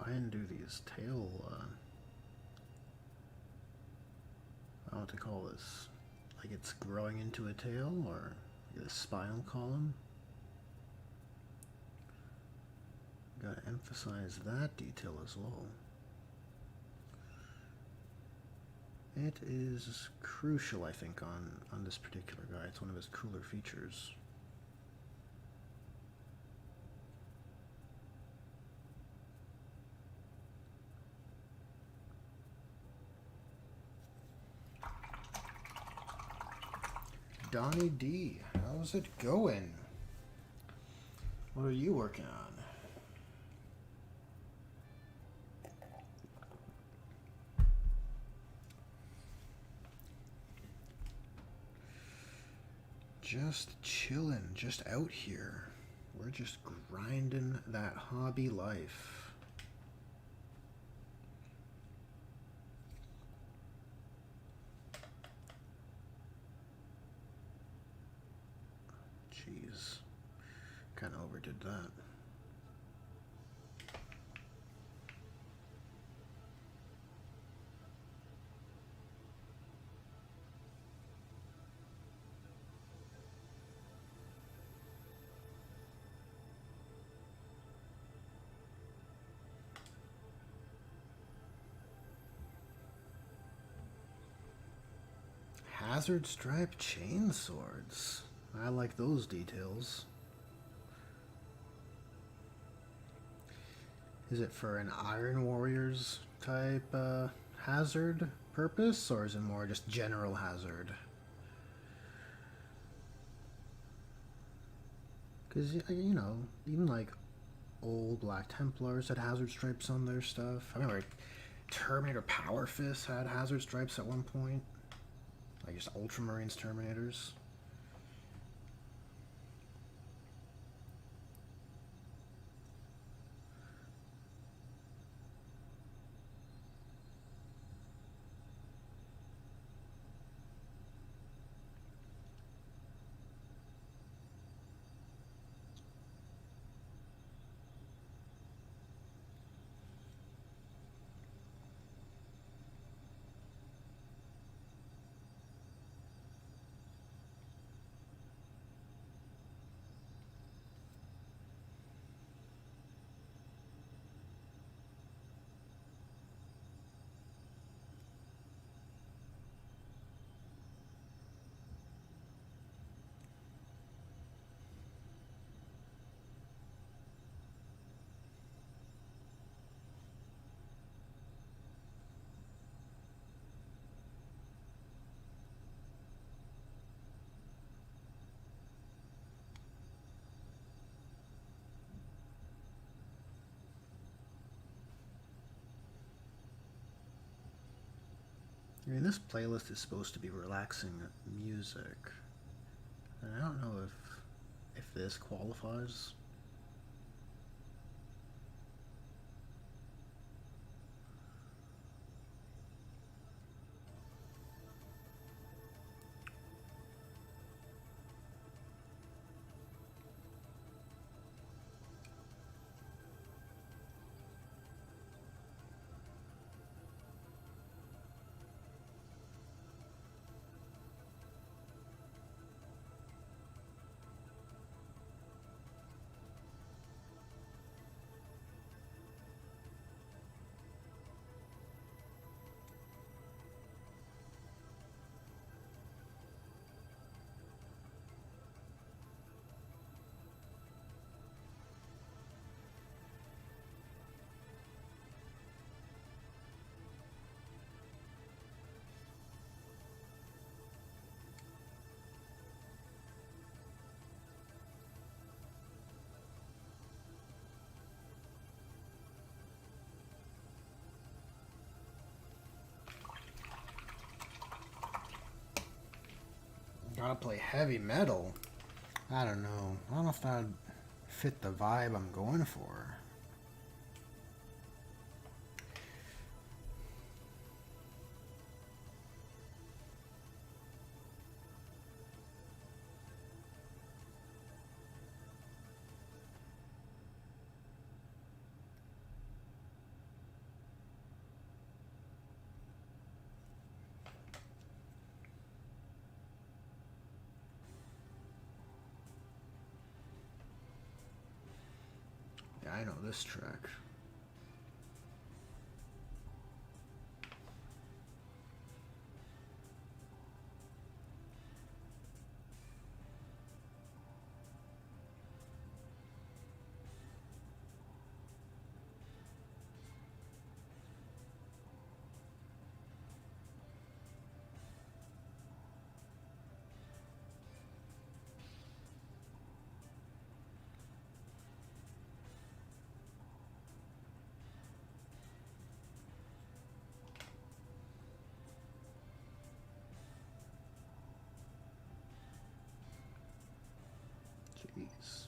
I didn't do these tail, I don't know what to call this. Like it's growing into a tail, or like a spinal column. Gotta emphasize that detail as well. It is crucial, I think, on this particular guy. It's one of his cooler features. Donnie D, how's it going? What are you working on? Just chilling, just out here. We're just grinding that hobby life. Jeez, kind of overdid that. Hazard stripe chain swords. I like those details. Is it for an Iron Warriors type hazard purpose, or is it more just general hazard? Because, you know, even like old Black Templars had hazard stripes on their stuff. I remember Terminator Power Fist had hazard stripes at one point. Like just Ultramarines Terminators. I mean, this playlist is supposed to be relaxing music, and I don't know if this qualifies. Gotta play heavy metal. I don't know. I don't know if that'd fit the vibe I'm going for. Yeah, I know this track. Jeez.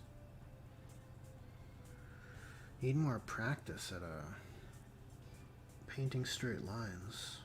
Need more practice at painting straight lines.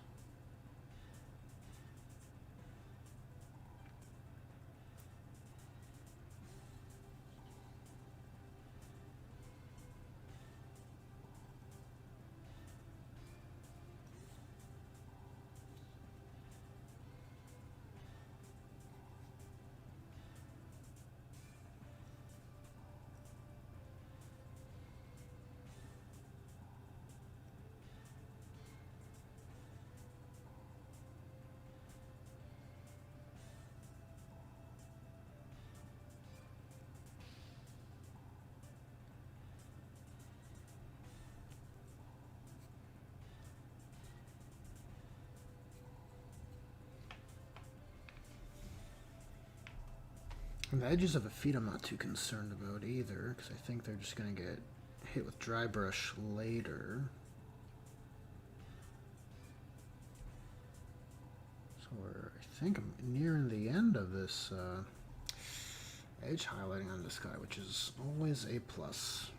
And the edges of the feet I'm not too concerned about either, because I think they're just going to get hit with dry brush later. So I think I'm nearing the end of this edge highlighting on this guy, which is always a plus.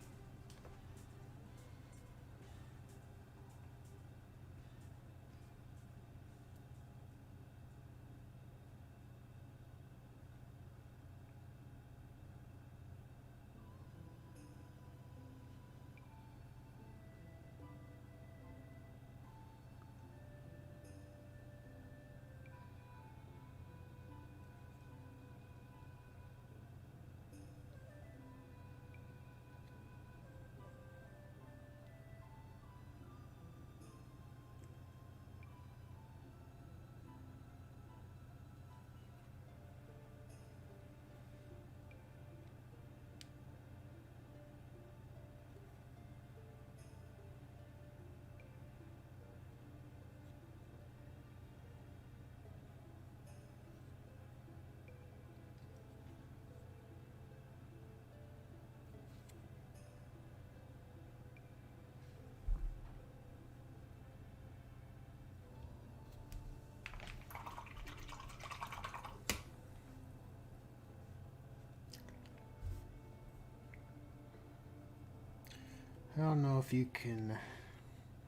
I don't know if you can...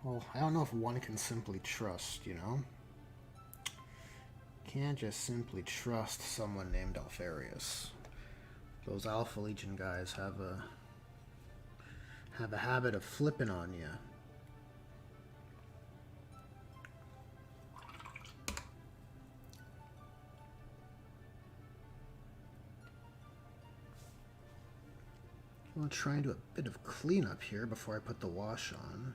Well, I don't know if one can simply trust, you know? Can't just simply trust someone named Alfarius. Those Alpha Legion guys have a habit of flipping on you. I'll try and do a bit of cleanup here before I put the wash on.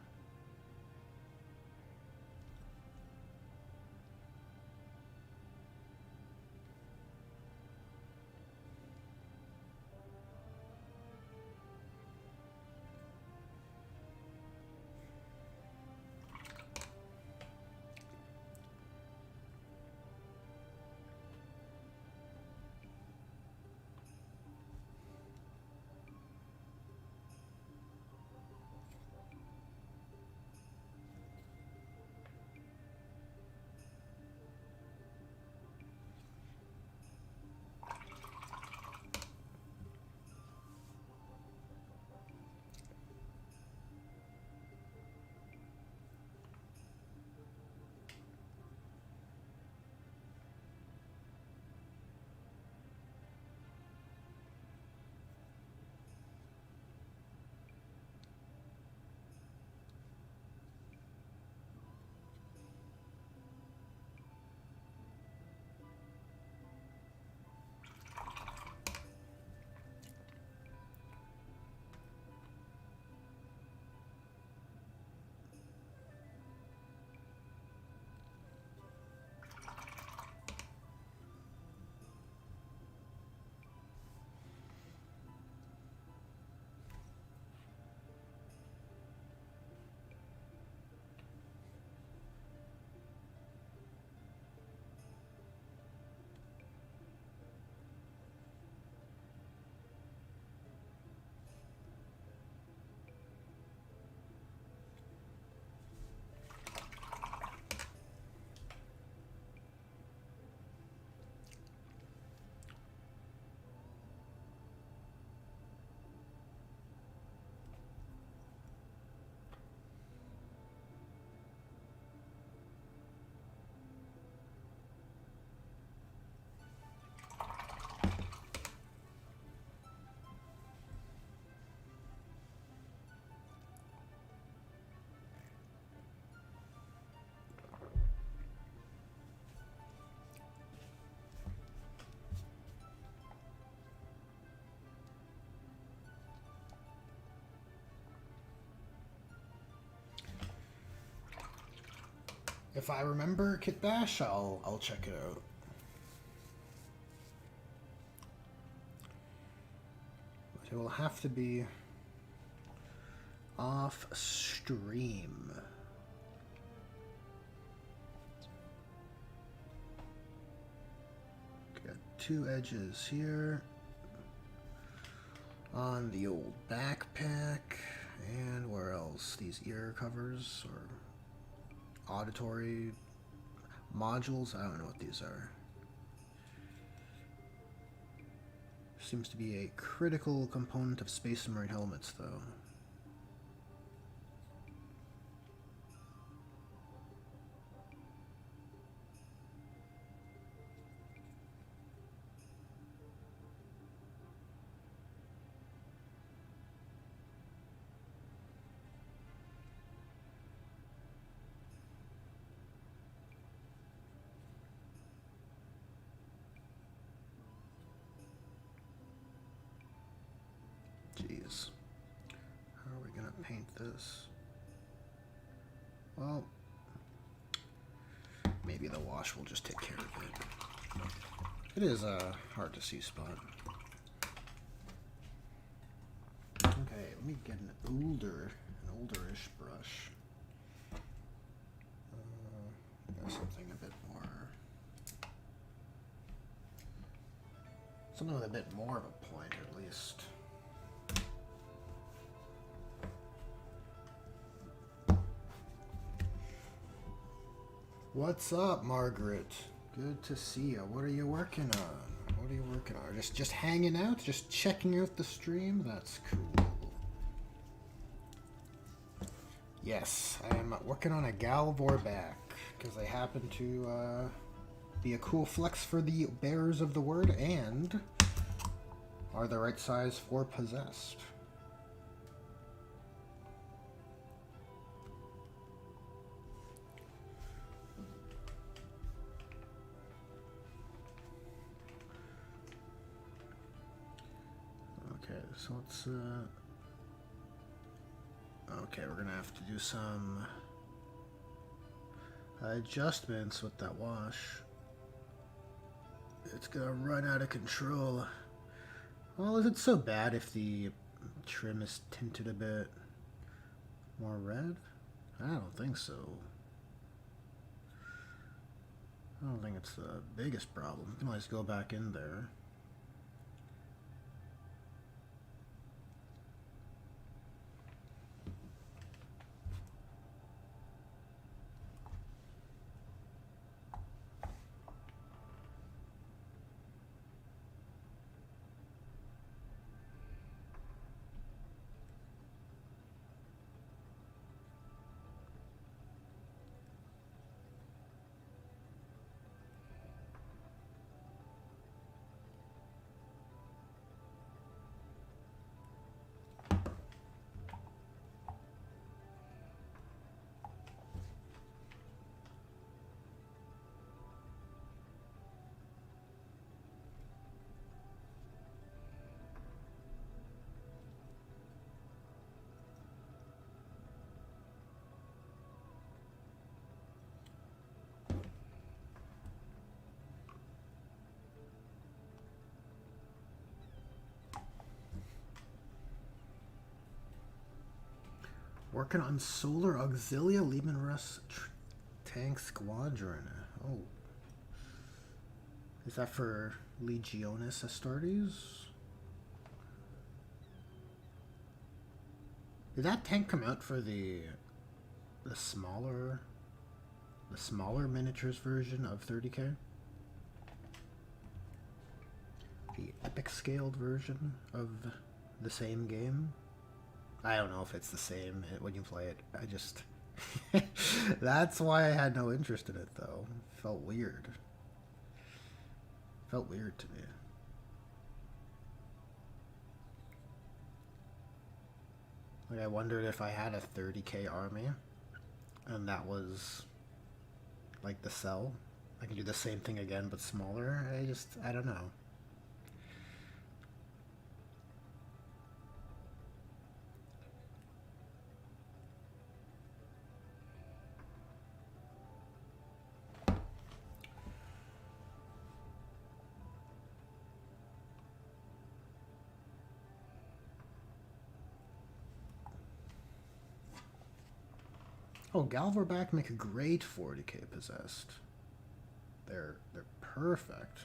If I remember Kit Bash, I'll check it out. But it will have to be off stream. Got two edges here on the old backpack, and where else? These ear covers or auditory modules. I don't know what these are. Seems to be a critical component of Space Marine helmets, though. Jeez. How are we gonna paint this? Well, maybe the wash will just take care of it. It is a hard to see spot. Okay, let me get an olderish brush. Something a bit more. Something with a bit more of a point, at least. What's up, Margaret? Good to see you. What are you working on? What are you working on? Just hanging out? Just checking out the stream? That's cool. Yes, I am working on a Vorbak because they happen to be a cool flex for the bearers of the word and are the right size for possessed. Okay, so let's okay, we're gonna have to do some adjustments with that wash. It's gonna run out of control. Well, is it so bad if the trim is tinted a bit more red? I don't think so. I don't think it's the biggest problem. You can always go back in there. Working on Solar Auxilia Lehman Russ Tank Squadron. Oh. Is that for Legionis Astartes? Did that tank come out for the smaller miniatures version of 30K? The epic scaled version of the same game? I don't know if it's the same when you play it. I just... That's why I had no interest in it, though. It felt weird. Felt weird to me. Like, I wondered if I had a 30K army, and that was, like, the cell. I can do the same thing again, but smaller. I don't know. Oh, Vorbak make a great 40K possessed. They're perfect.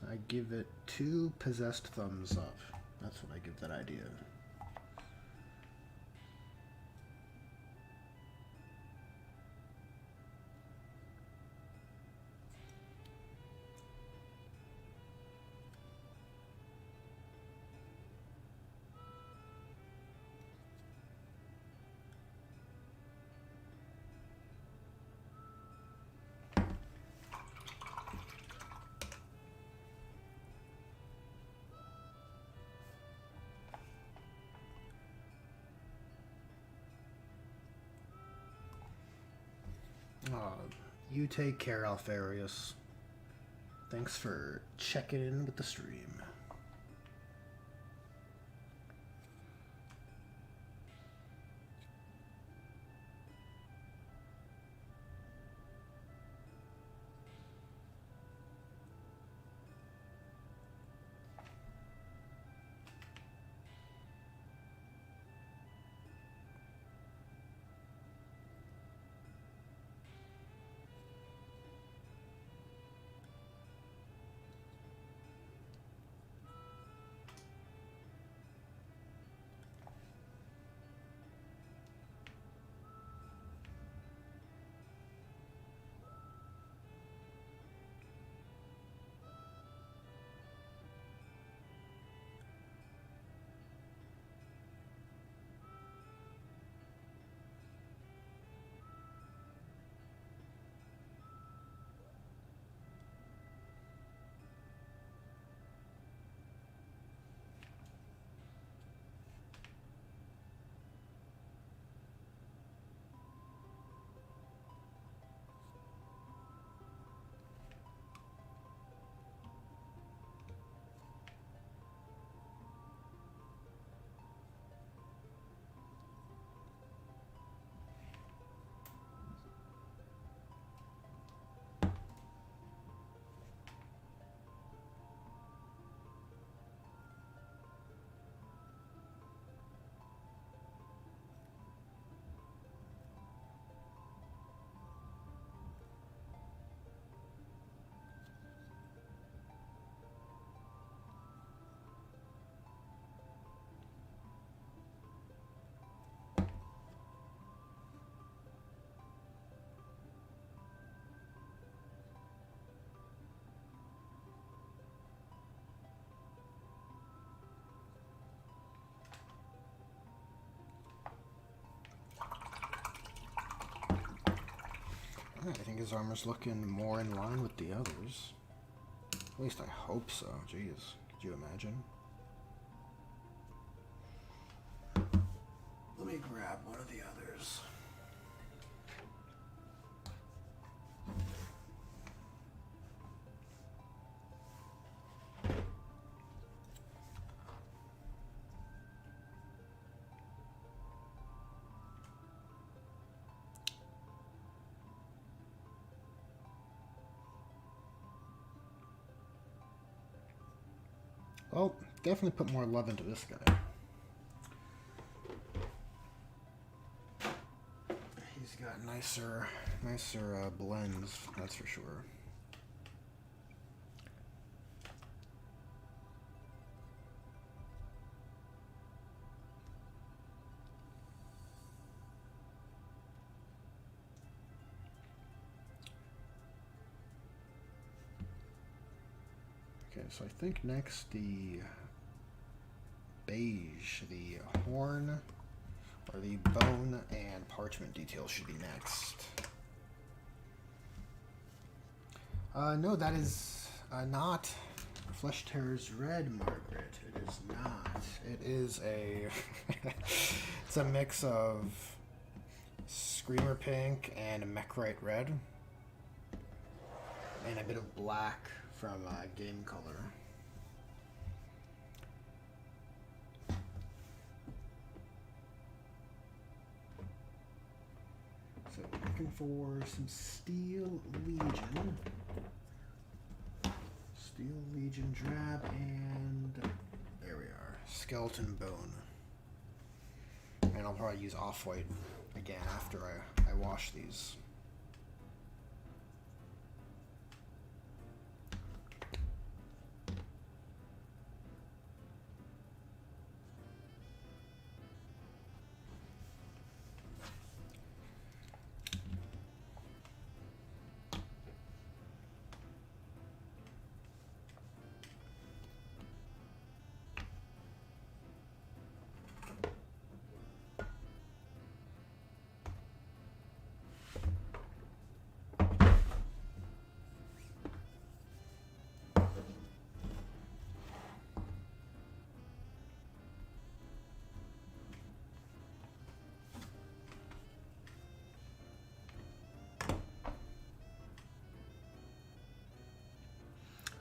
I give it 2 possessed thumbs up. That's what I give that idea. You take care, Alfarius. Thanks for checking in with the stream. I think his armor's looking more in line with the others. At least I hope so. Jeez, could you imagine? Let me grab one of the others. Well, definitely put more love into this guy. He's got nicer blends, that's for sure. Okay, so I think next the beige, the horn, or the bone and parchment detail should be next. No, that is not Flesh Terror's Red, Margaret. It is not. It is a... it's a mix of Screamer Pink and Mechrite Red. And a bit of black from Game Color. So looking for some Steel Legion. Steel Legion Drab, and there we are. Skeleton Bone. And I'll probably use Off-White again after I wash these.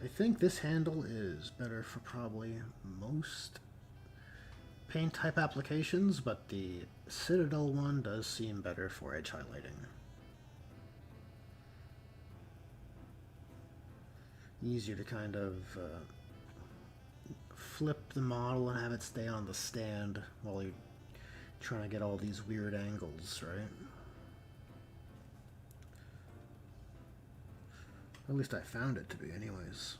I think this handle is better for probably most paint type applications, but the Citadel one does seem better for edge highlighting. Easier to kind of flip the model and have it stay on the stand while you're trying to get all these weird angles, right? At least I found it to be anyways.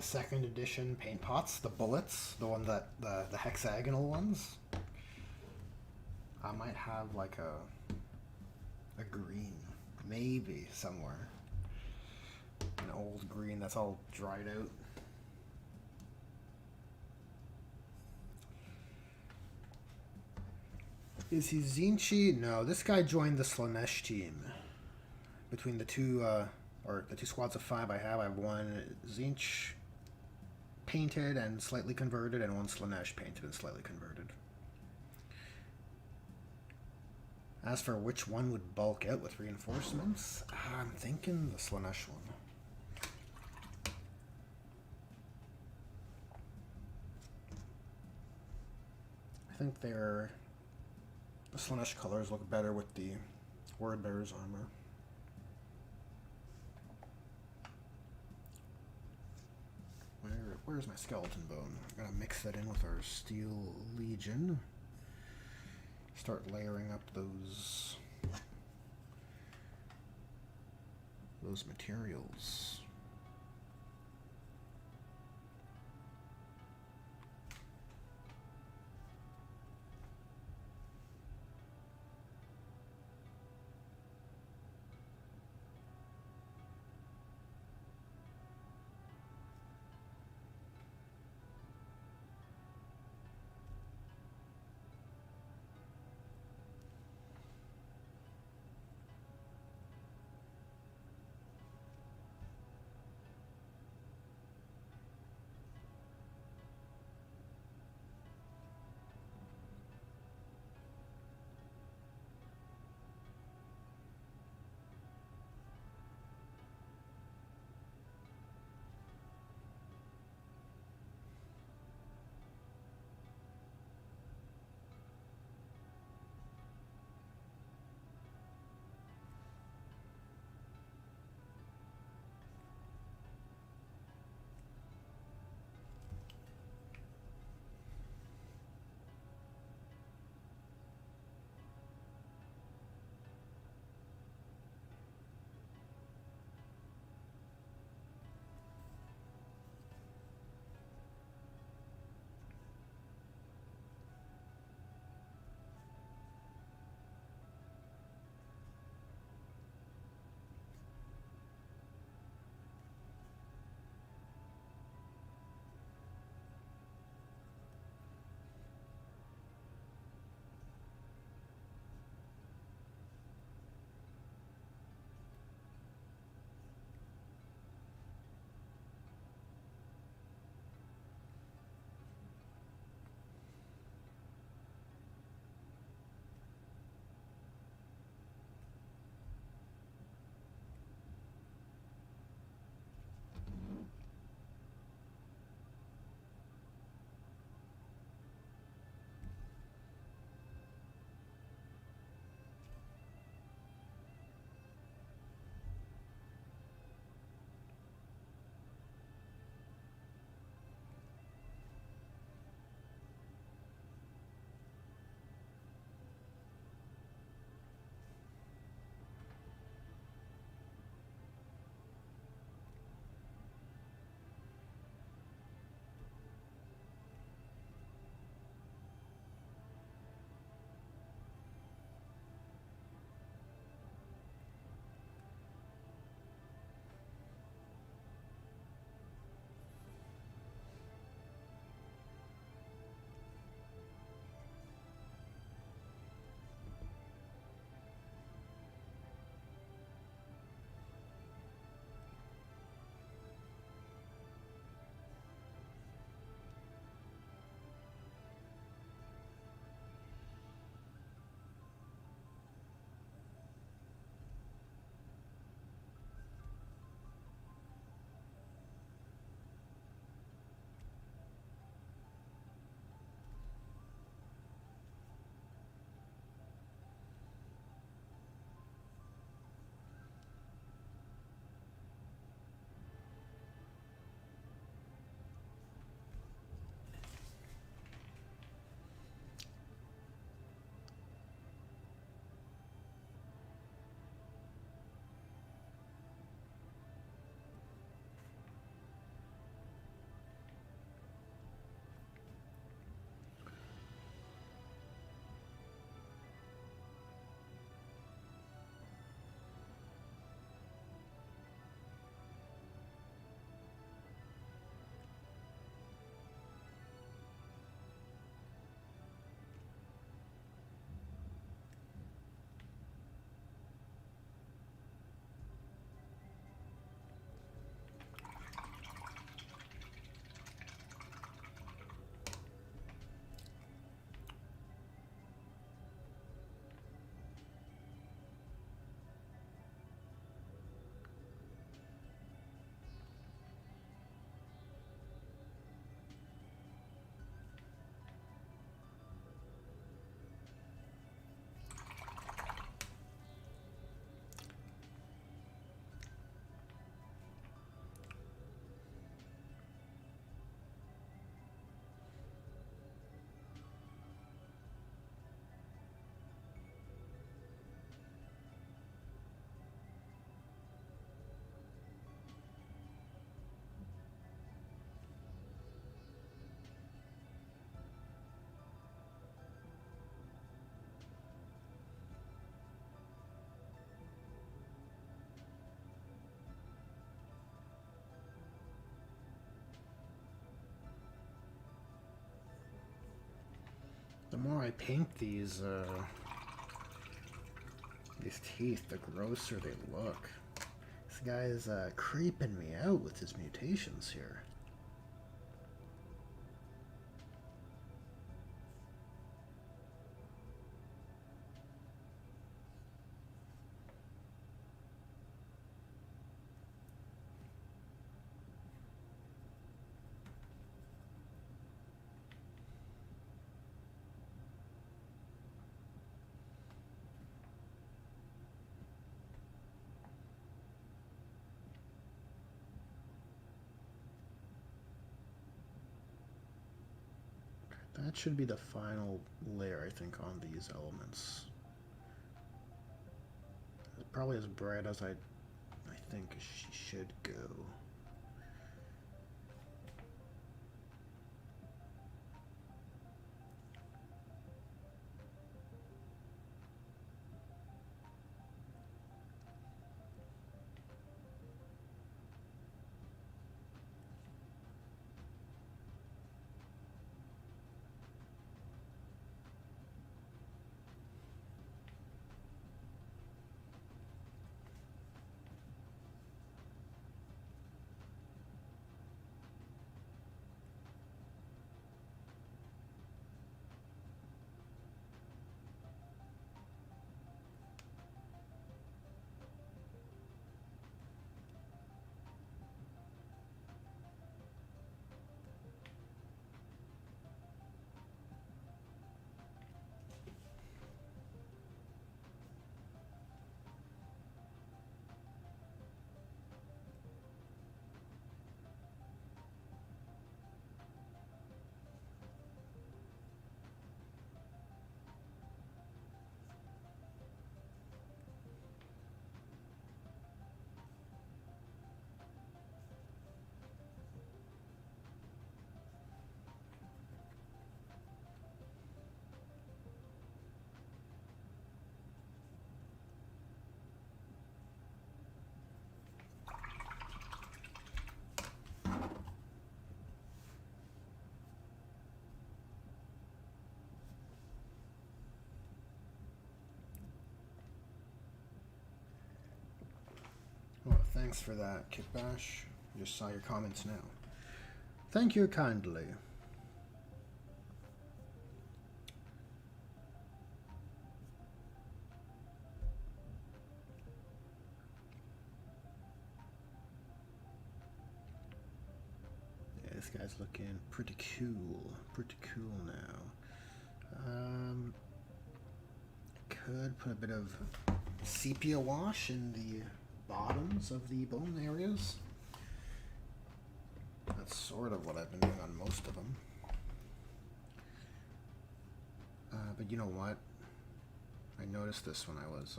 the second edition paint pots, the bullets, the one that the hexagonal ones. I might have like a green, maybe somewhere. An old green that's all dried out. Is he Zinchi? No, this guy joined the Slanesh team. Between the two, or the two squads of 5 I have one Zinch painted and slightly converted, and one Slanesh painted and slightly converted. As for which one would bulk out with reinforcements, I'm thinking the Slanesh one. I think the Slanesh colors look better with the Word Bearer's armor. Where's my skeleton bone? I'm gonna mix that in with our Steel Legion. Start layering up those materials. more I paint these teeth, the grosser they look. This guy is creeping me out with his mutations here. That should be the final layer, I think, on these elements. It's probably as bright as I think she should go. Well, thanks for that, Kitbash. Just saw your comments now. Thank you kindly. Yeah, this guy's looking pretty cool. Pretty cool now. Could put a bit of sepia wash in the bottoms of the bone areas. That's sort of what I've been doing on most of them. But you know what? I noticed this when I was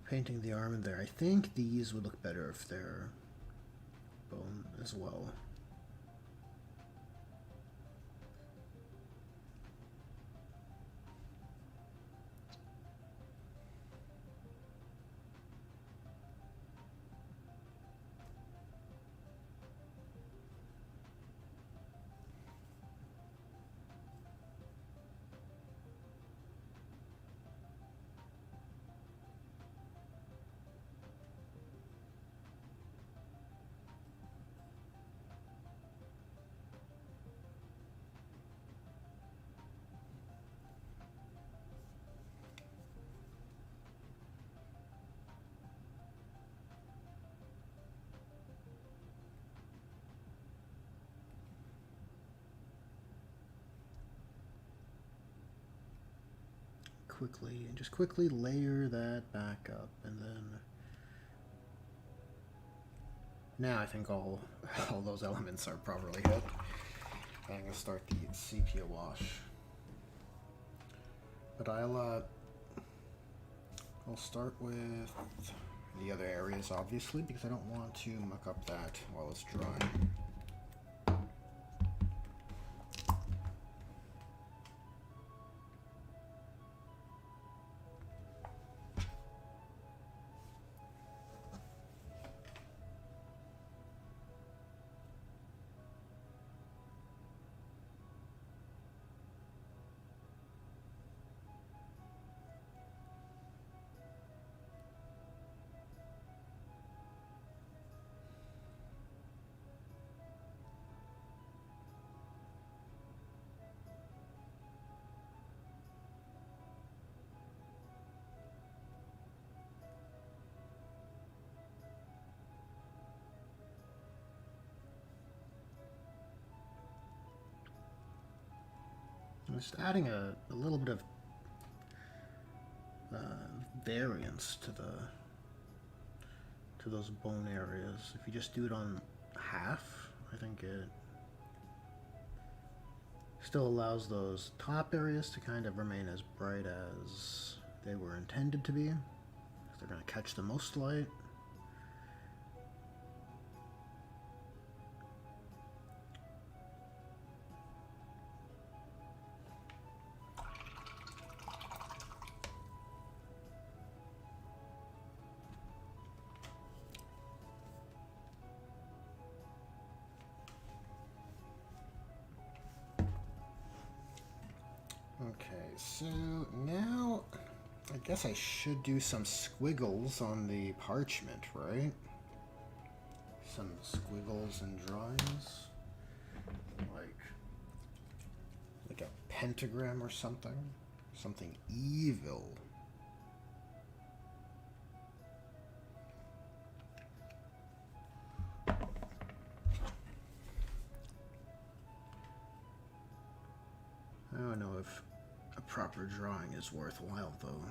painting the arm in there. I think these would look better if they're bone as well. Quickly layer that back up, and then now I think all those elements are properly hit. I'm gonna start the sepia wash, but I'll start with the other areas, obviously, because I don't want to muck up that while it's drying. Just adding a little bit of variance to those bone areas. If you just do it on half, I think it still allows those top areas to kind of remain as bright as they were intended to be. They're going to catch the most light. Okay, so now I guess I should do some squiggles on the parchment, right? Some squiggles and drawings. Like a pentagram or something. Something evil. I don't know if a proper drawing is worthwhile, though.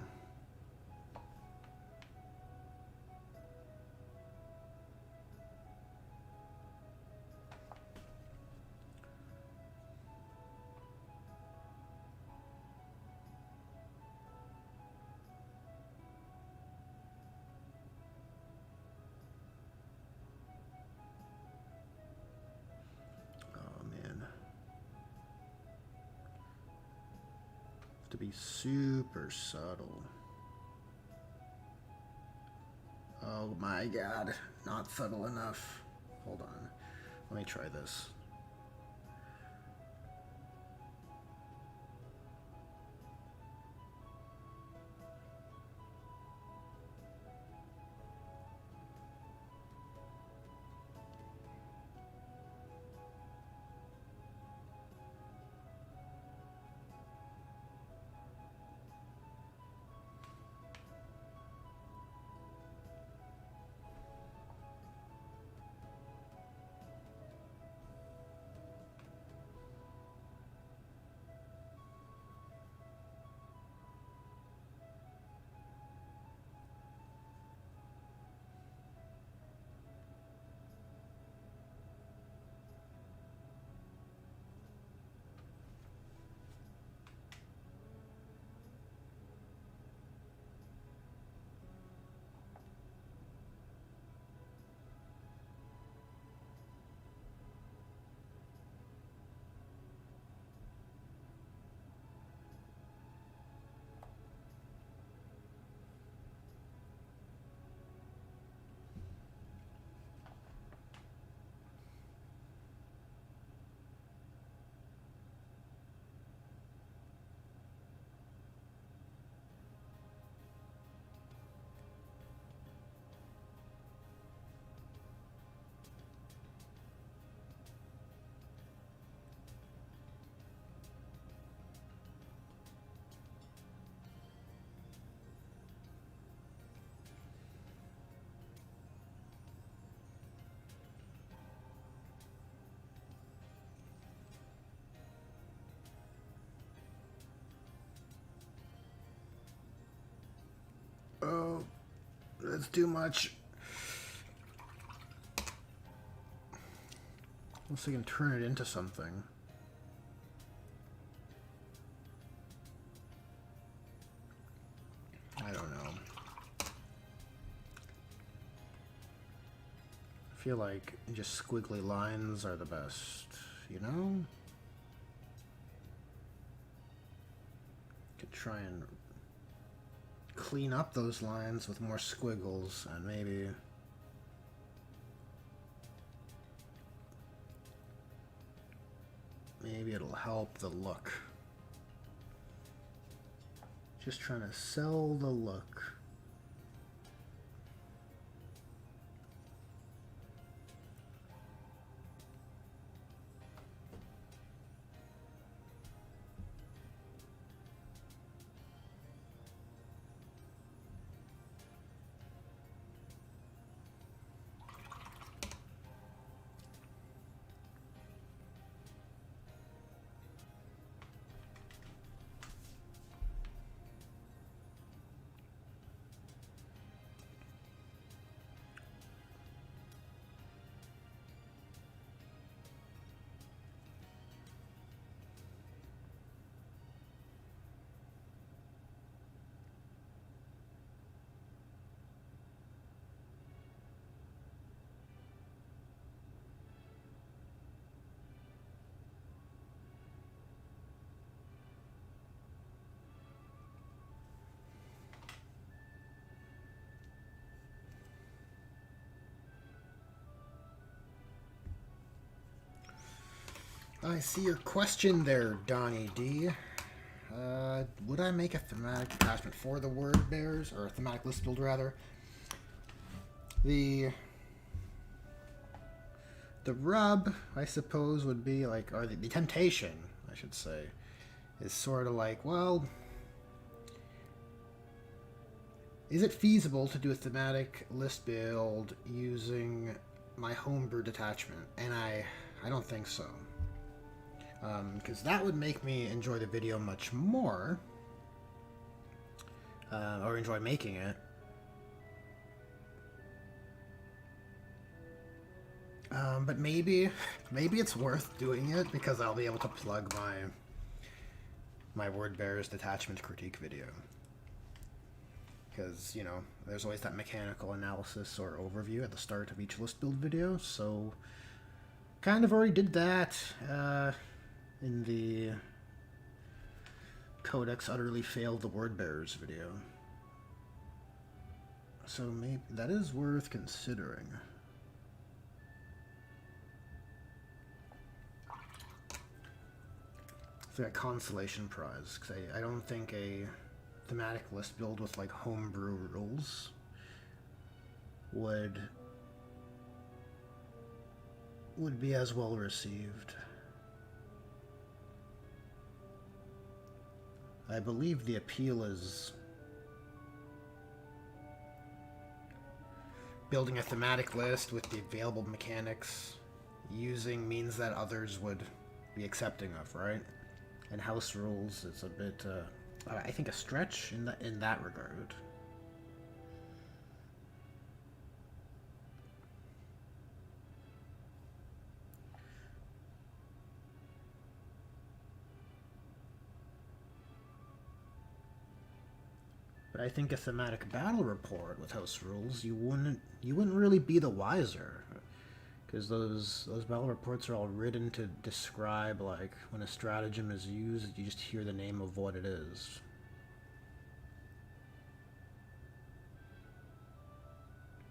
To be super subtle. Oh my god, not subtle enough. Hold on, let me try this. Oh, that's too much. Unless I can turn it into something. I don't know. I feel like just squiggly lines are the best, you know? Could try and clean up those lines with more squiggles and maybe it'll help the look. Just trying to sell the look. I see your question there, Donnie D. Would I make a thematic attachment for the word bears, or a thematic list build rather? The rub, I suppose, would be like, or the temptation, I should say, is sort of like, well, is it feasible to do a thematic list build using my homebrew detachment? And I don't think so. Because that would make me enjoy the video much more, or enjoy making it. But maybe it's worth doing it because I'll be able to plug my word bears detachment critique video. Because, you know, there's always that mechanical analysis or overview at the start of each list build video, so kind of already did that in the Codex Utterly Failed the Word Bearers video. So maybe that is worth considering. It's like a consolation prize, because I don't think a thematic list build with like homebrew rules would be as well received. I believe the appeal is building a thematic list with the available mechanics using means that others would be accepting of, right? And house rules, it's a bit, I think, a stretch in that regard. But I think a thematic battle report with house rules, you wouldn't really be the wiser, because those battle reports are all written to describe, like, when a stratagem is used, you just hear the name of what it is.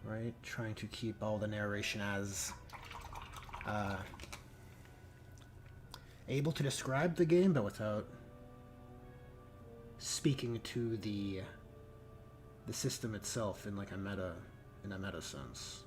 Right? Trying to keep all the narration as able to describe the game, but without speaking to the system itself in like a meta sense.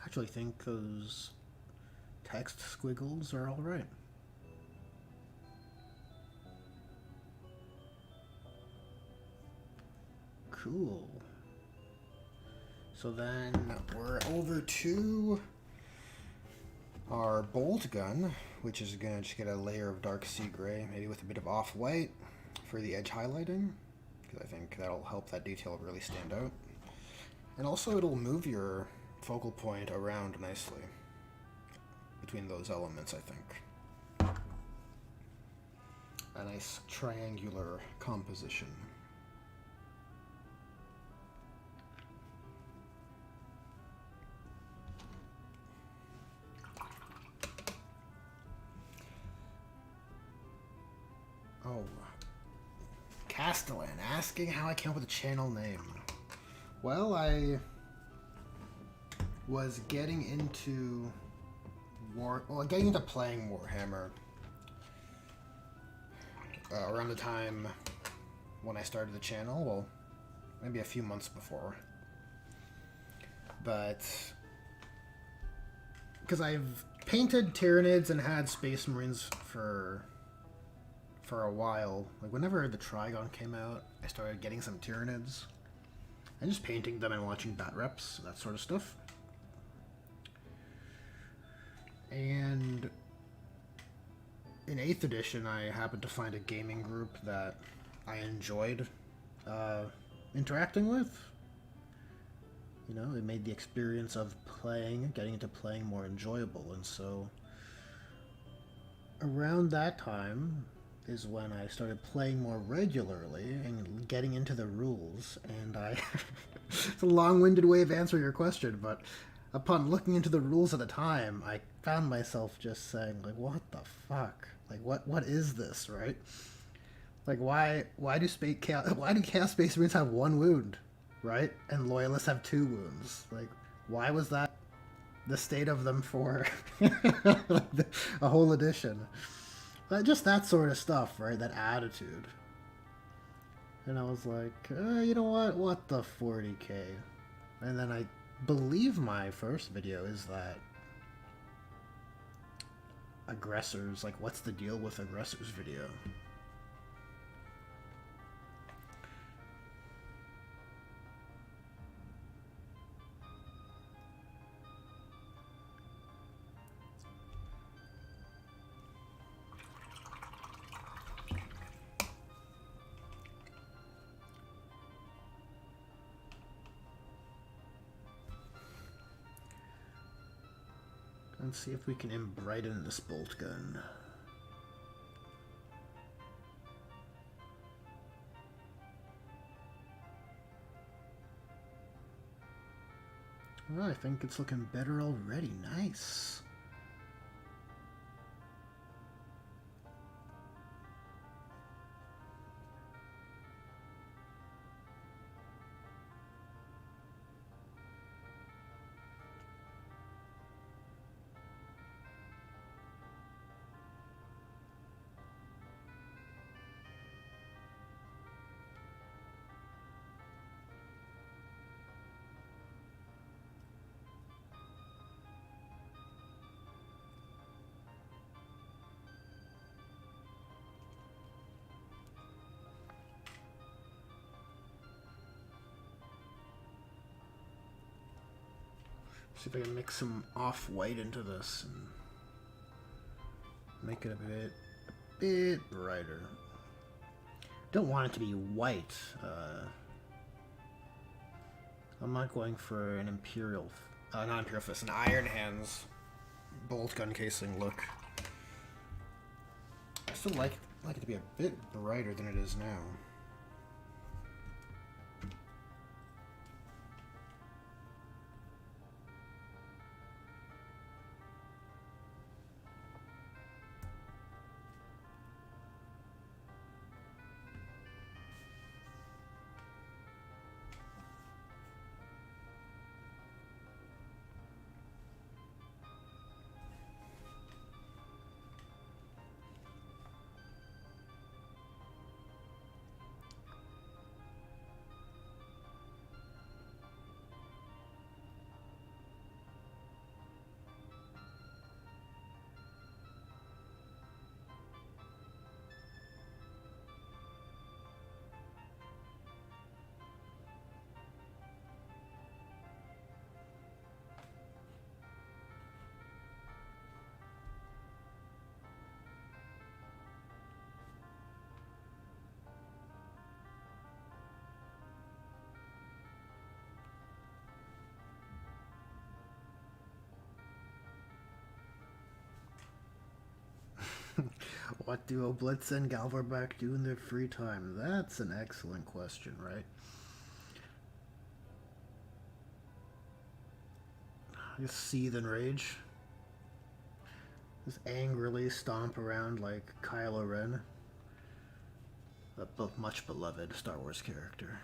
I actually think those text squiggles are all right. Cool. So then we're over to our bolt gun, which is gonna just get a layer of dark sea gray, maybe with a bit of off-white for the edge highlighting, because I think that'll help that detail really stand out. And also it'll move your focal point around nicely between those elements, I think. A nice triangular composition. Oh, Castellan asking how I came up with the channel name. Well, I was getting into playing Warhammer around the time when I started the channel. Well, maybe a few months before, but because I've painted Tyranids and had Space Marines for a while. Like whenever the Trigon came out, I started getting some Tyranids and just painting them and watching bat reps, that sort of stuff. And in 8th edition, I happened to find a gaming group that I enjoyed interacting with. You know, it made the experience of getting into playing more enjoyable. And so around that time is when I started playing more regularly and getting into the rules. And I. It's a long winded way of answering your question, but upon looking into the rules at the time, I found myself just saying, like, what the fuck? Like, what is this, right? Like, why do Chaos Space Marines have one wound, right? And Loyalists have two wounds? Like, why was that the state of them for a whole edition? Just that sort of stuff, right? That attitude. And I was like, you know what? What the 40k? And then I believe my first video is that aggressors, like, what's the deal with aggressors video? Let's see if we can embrighten this bolt gun. Well, I think it's looking better already. Nice. See if I can mix some off-white into this and make it a bit brighter. Don't want it to be white. I'm not going for an Imperial, not Imperial Fist, an Iron Hands bolt gun casing look. I still like it to be a bit brighter than it is now. What do Oblitz and Galvorbak do in their free time? That's an excellent question, right? Just seethe and rage. Just angrily stomp around like Kylo Ren. A much beloved Star Wars character.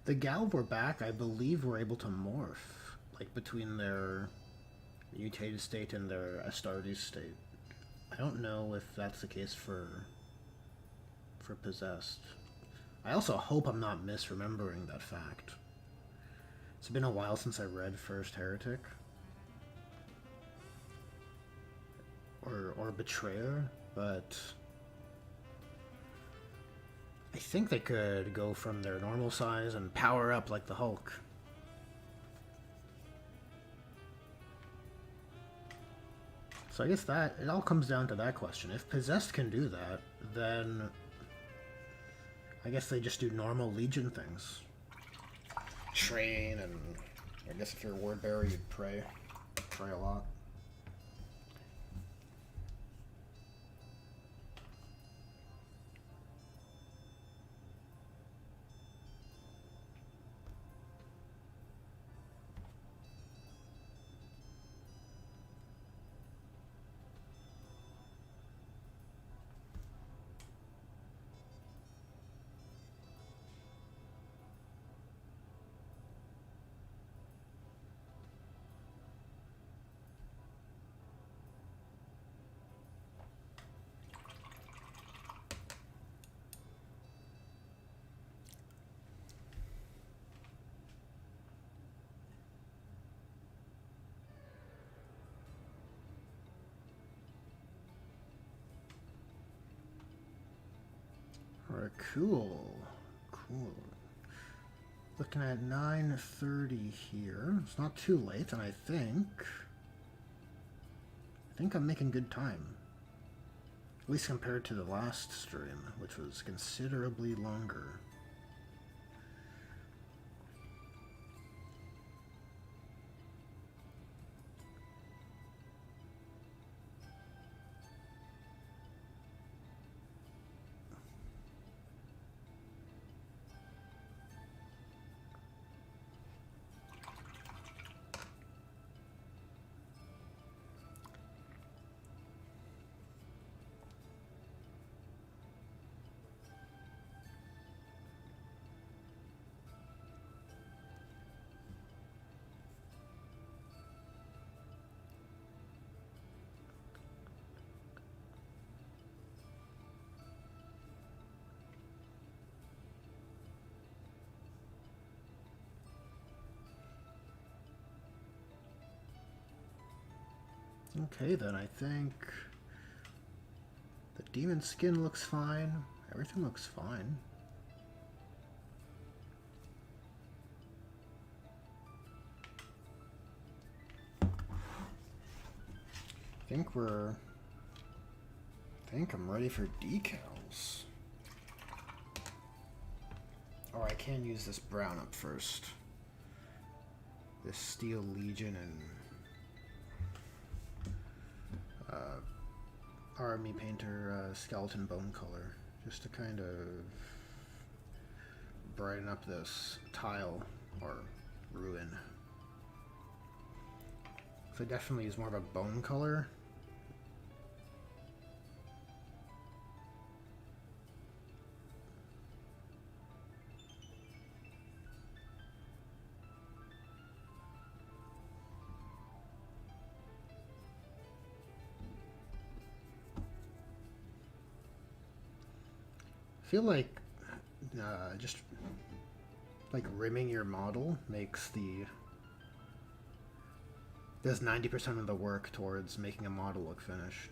The Galvorbak, I believe, were able to morph, like between their mutated state and their Astartes state. I don't know if that's the case for Possessed. I also hope I'm not misremembering that fact. It's been a while since I read First Heretic. Or Betrayer, but I think they could go from their normal size and power up like the Hulk. So I guess that, it all comes down to that question. If Possessed can do that, then I guess they just do normal Legion things. Train, and I guess if you're a Word Bearer, you'd pray. Pray a lot. Alright, cool. Cool. Looking at 9:30 here. It's not too late, and I think I'm making good time. At least compared to the last stream, which was considerably longer. Okay, then I think the demon skin looks fine. Everything looks fine. I think I'm ready for decals. Or I can use this brown up first. This Steel Legion and Army Painter Skeleton Bone color, just to kind of brighten up this tile or ruin. So I definitely use more of a bone color. I feel like just like rimming your model does 90% of the work towards making a model look finished.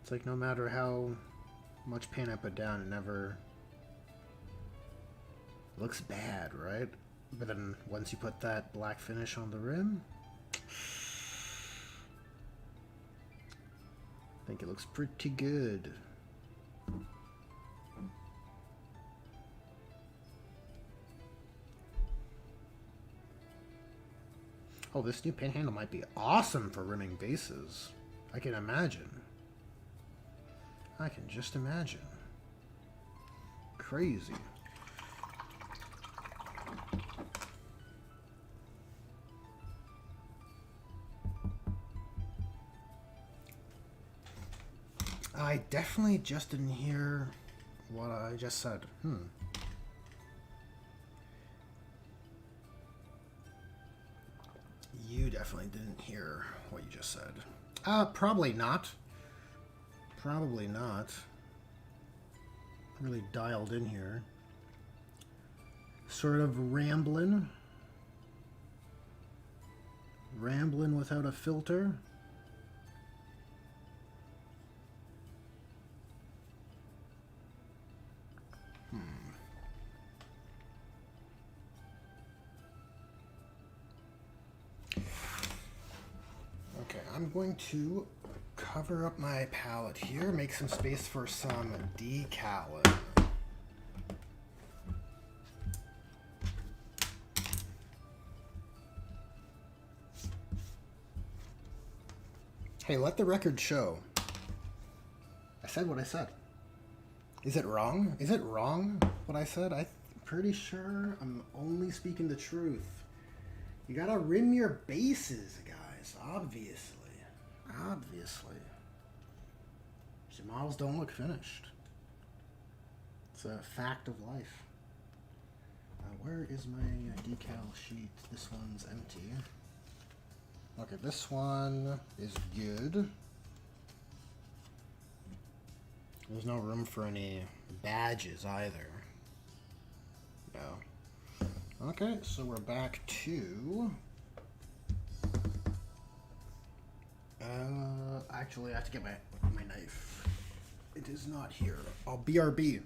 It's like no matter how much paint I put down, it never looks bad, right? But then once you put that black finish on the rim, I think it looks pretty good. Oh, this new paint handle might be awesome for rimming bases. I can imagine. I can just imagine. Crazy. I definitely just didn't hear what I just said. You definitely didn't hear what you just said. Probably not. Probably not. Really dialed in here. Sort of rambling. Rambling without a filter. I'm going to cover up my palette here, make some space for some decaling. Hey, let the record show. I said what I said. Is it wrong? Is it wrong what I said? I'm pretty sure I'm only speaking the truth. You gotta rim your bases, guys. Obviously. Obviously. Your models don't look finished. It's a fact of life. Where is my decal sheet? This one's empty. Okay, this one is good. There's no room for any badges either. No. Okay, so we're back to... actually, I have to get my knife. It is not here. I'll BRB.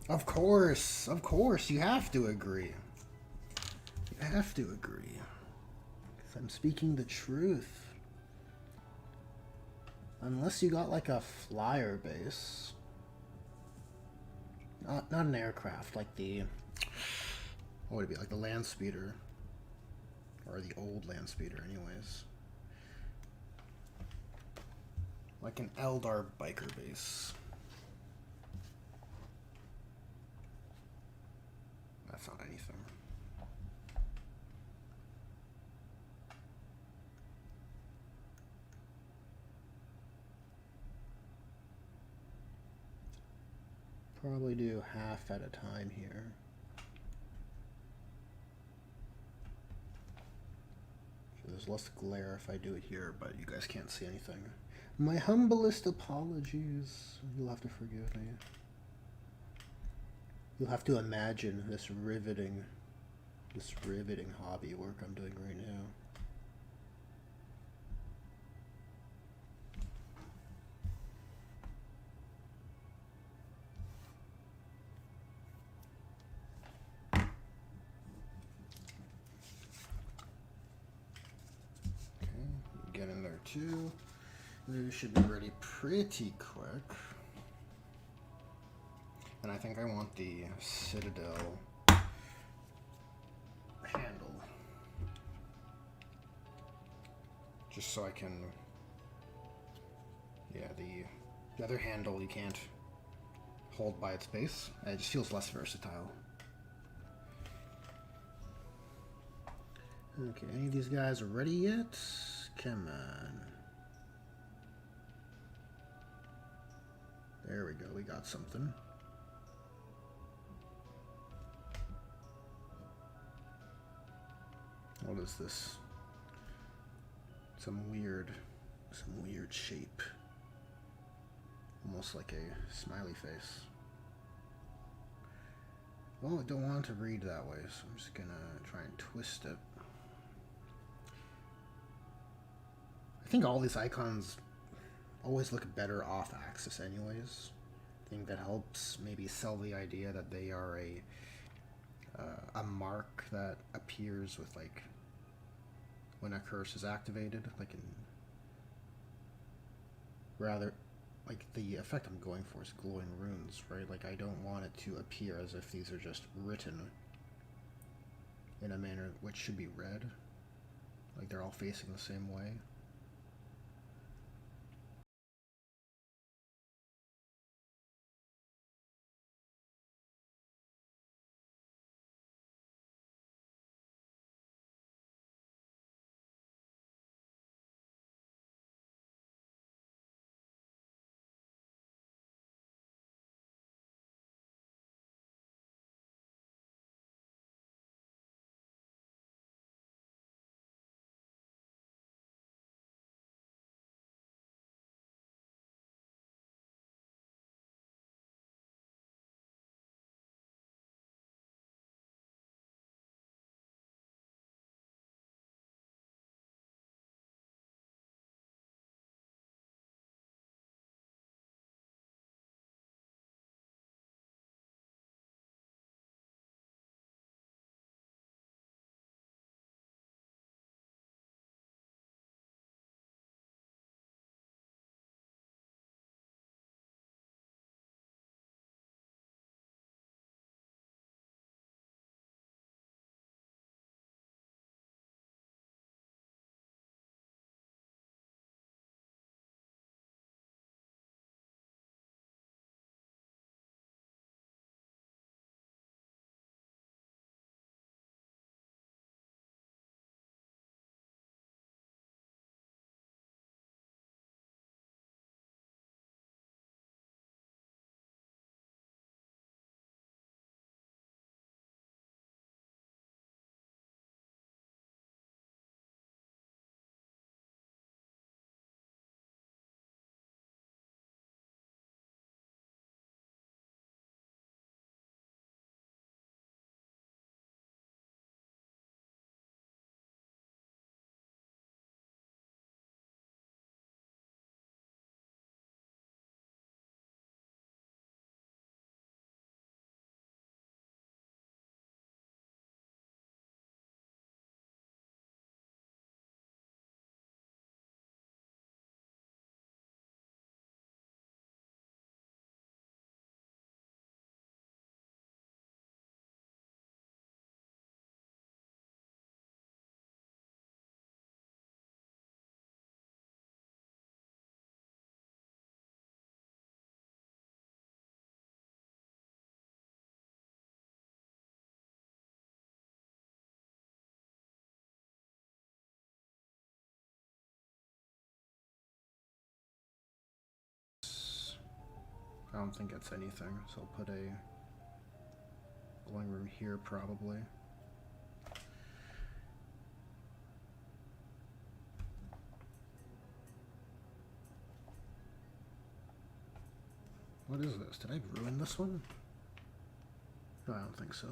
Of course, you have to agree. You have to agree. Because I'm speaking the truth. Unless you got like a flyer base. Not an aircraft, like the... What would it be? Like the land speeder. Or the old land speeder, anyways. Like an Eldar biker base. That's not anything. Probably do half at a time here. So there's less glare if I do it here, but you guys can't see anything. My humblest apologies. You'll have to forgive me. You'll have to imagine this riveting hobby work I'm doing right now. Okay, get in there too. These should be ready pretty quick. And I think I want the Citadel handle. Just so I can... Yeah, the other handle you can't hold by its base. It just feels less versatile. Okay, any of these guys ready yet? Come on. There we go, we got something. What is this? Some weird shape. Almost like a smiley face. Well, I don't want to read that way, so I'm just gonna try and twist it. I think all these icons always look better off axis anyways. I think that helps maybe sell the idea that they are a mark that appears with like when a curse is activated, like in rather like the effect I'm going for is glowing runes, right? Like I don't want it to appear as if these are just written in a manner which should be read, like they're all facing the same way. don't think it's anything, so I'll put a glowing room here probably. What is this? Did I ruin this one? No, I don't think so.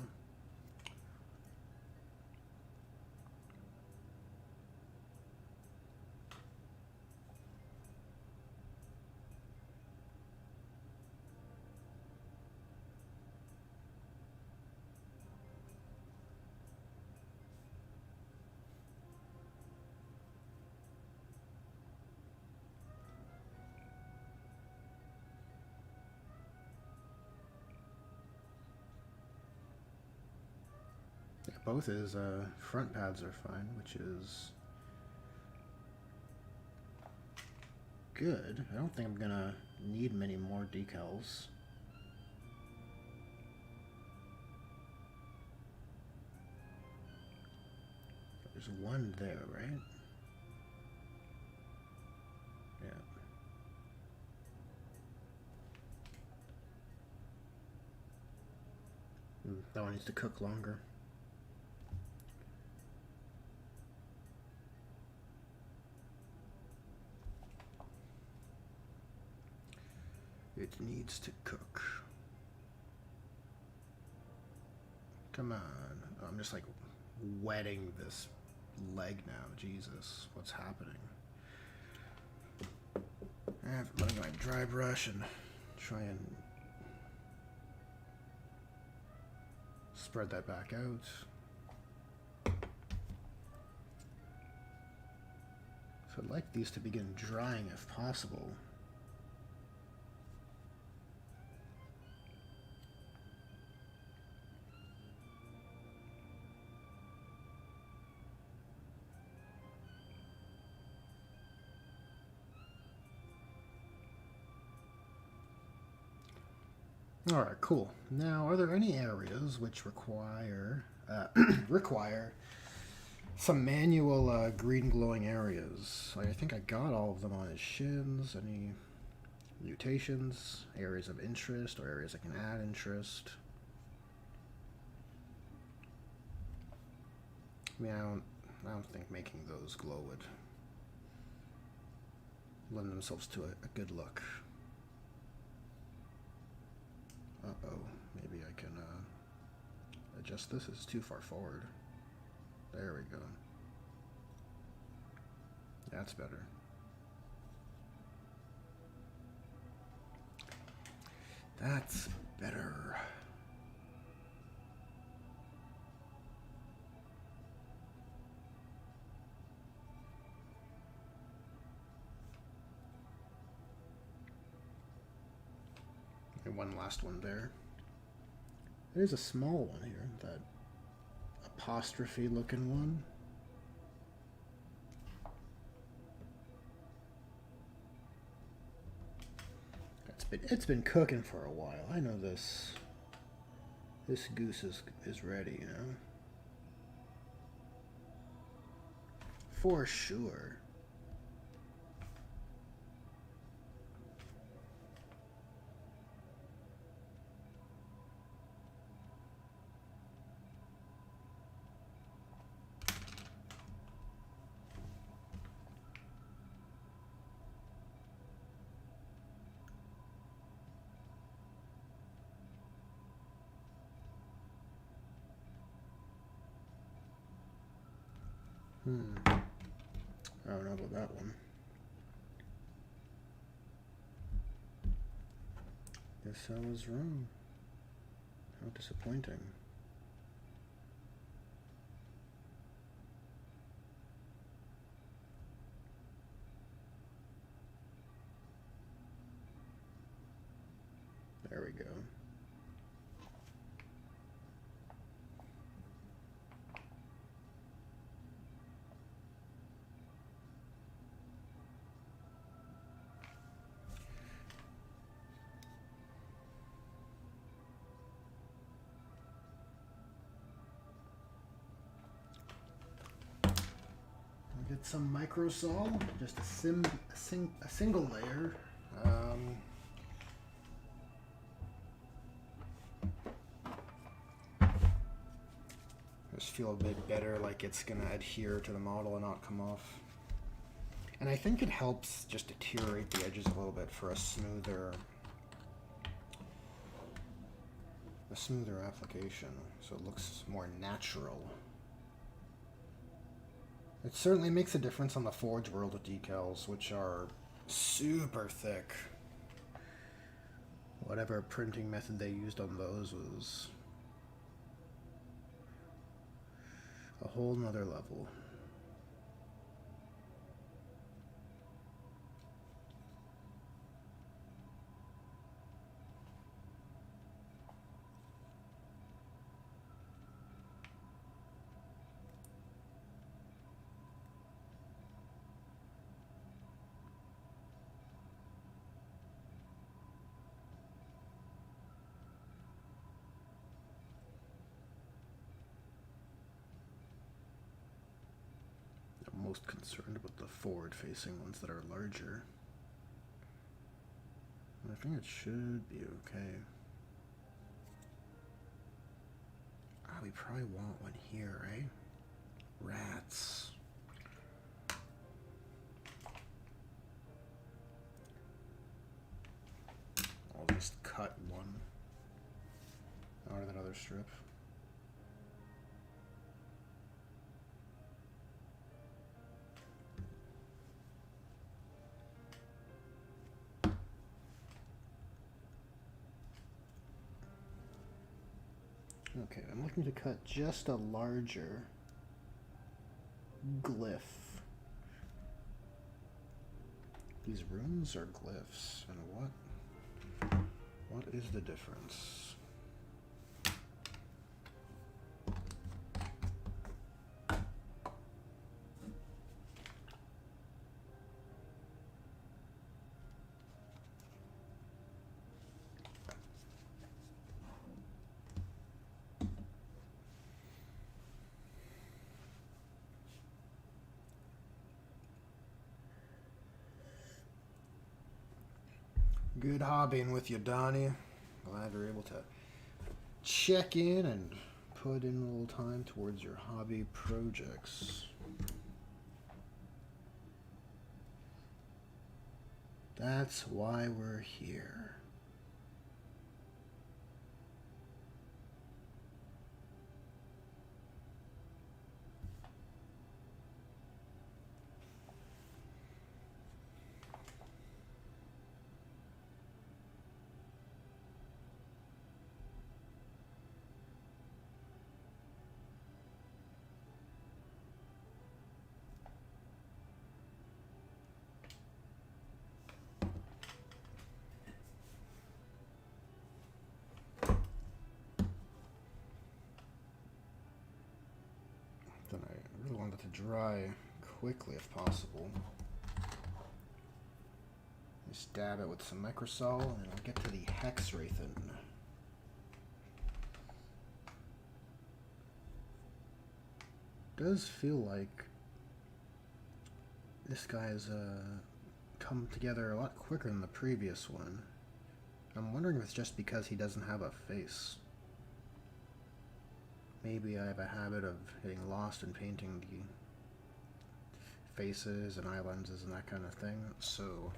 Yeah, both his front pads are fine, which is good. I don't think I'm gonna need many more decals. There's one there, right? Yeah. That one needs to cook longer. It needs to cook. Come on. Oh, I'm just like wetting this leg now. Jesus, what's happening? I have to my dry brush and try and spread that back out. So I'd like these to begin drying if possible. Alright, cool. Now, are there any areas which require require some manual green glowing areas? Like, I think I got all of them on his shins. Any mutations, areas of interest, or areas I can add interest? I mean, I don't think making those glow would lend themselves to a good look. Uh-oh, maybe I can adjust this. It's too far forward. There we go. That's better. That's better. And one last one there. There's a small one here, that apostrophe looking one. It's been cooking for a while. I know this goose is ready, you know. For sure. I don't know about that one. Guess I was wrong. How disappointing. There we go. Get some microsol, just a single layer. feel a bit better, like it's gonna adhere to the model and not come off. And I think it helps just deteriorate the edges a little bit for a smoother application, so it looks more natural. It certainly makes a difference on the Forge World decals, which are super thick. Whatever printing method they used on those was a whole nother level. I'm most concerned with the forward-facing ones that are larger. I think it should be okay. We probably want one here, right? Rats. I'll just cut one out of that other strip. Okay, I'm looking to cut just a larger glyph. These runes are glyphs, and what is the difference? Good hobbying with you, Donnie. Glad you're able to check in and put in a little time towards your hobby projects. That's why we're here. Then I really want it to dry quickly if possible. Just dab it with some microsol and I'll get to the Hexwraithen. Does feel like this guy's come together a lot quicker than the previous one. I'm wondering if it's just because he doesn't have a face. Maybe I have a habit of getting lost in painting the faces and eye lenses and that kind of thing, so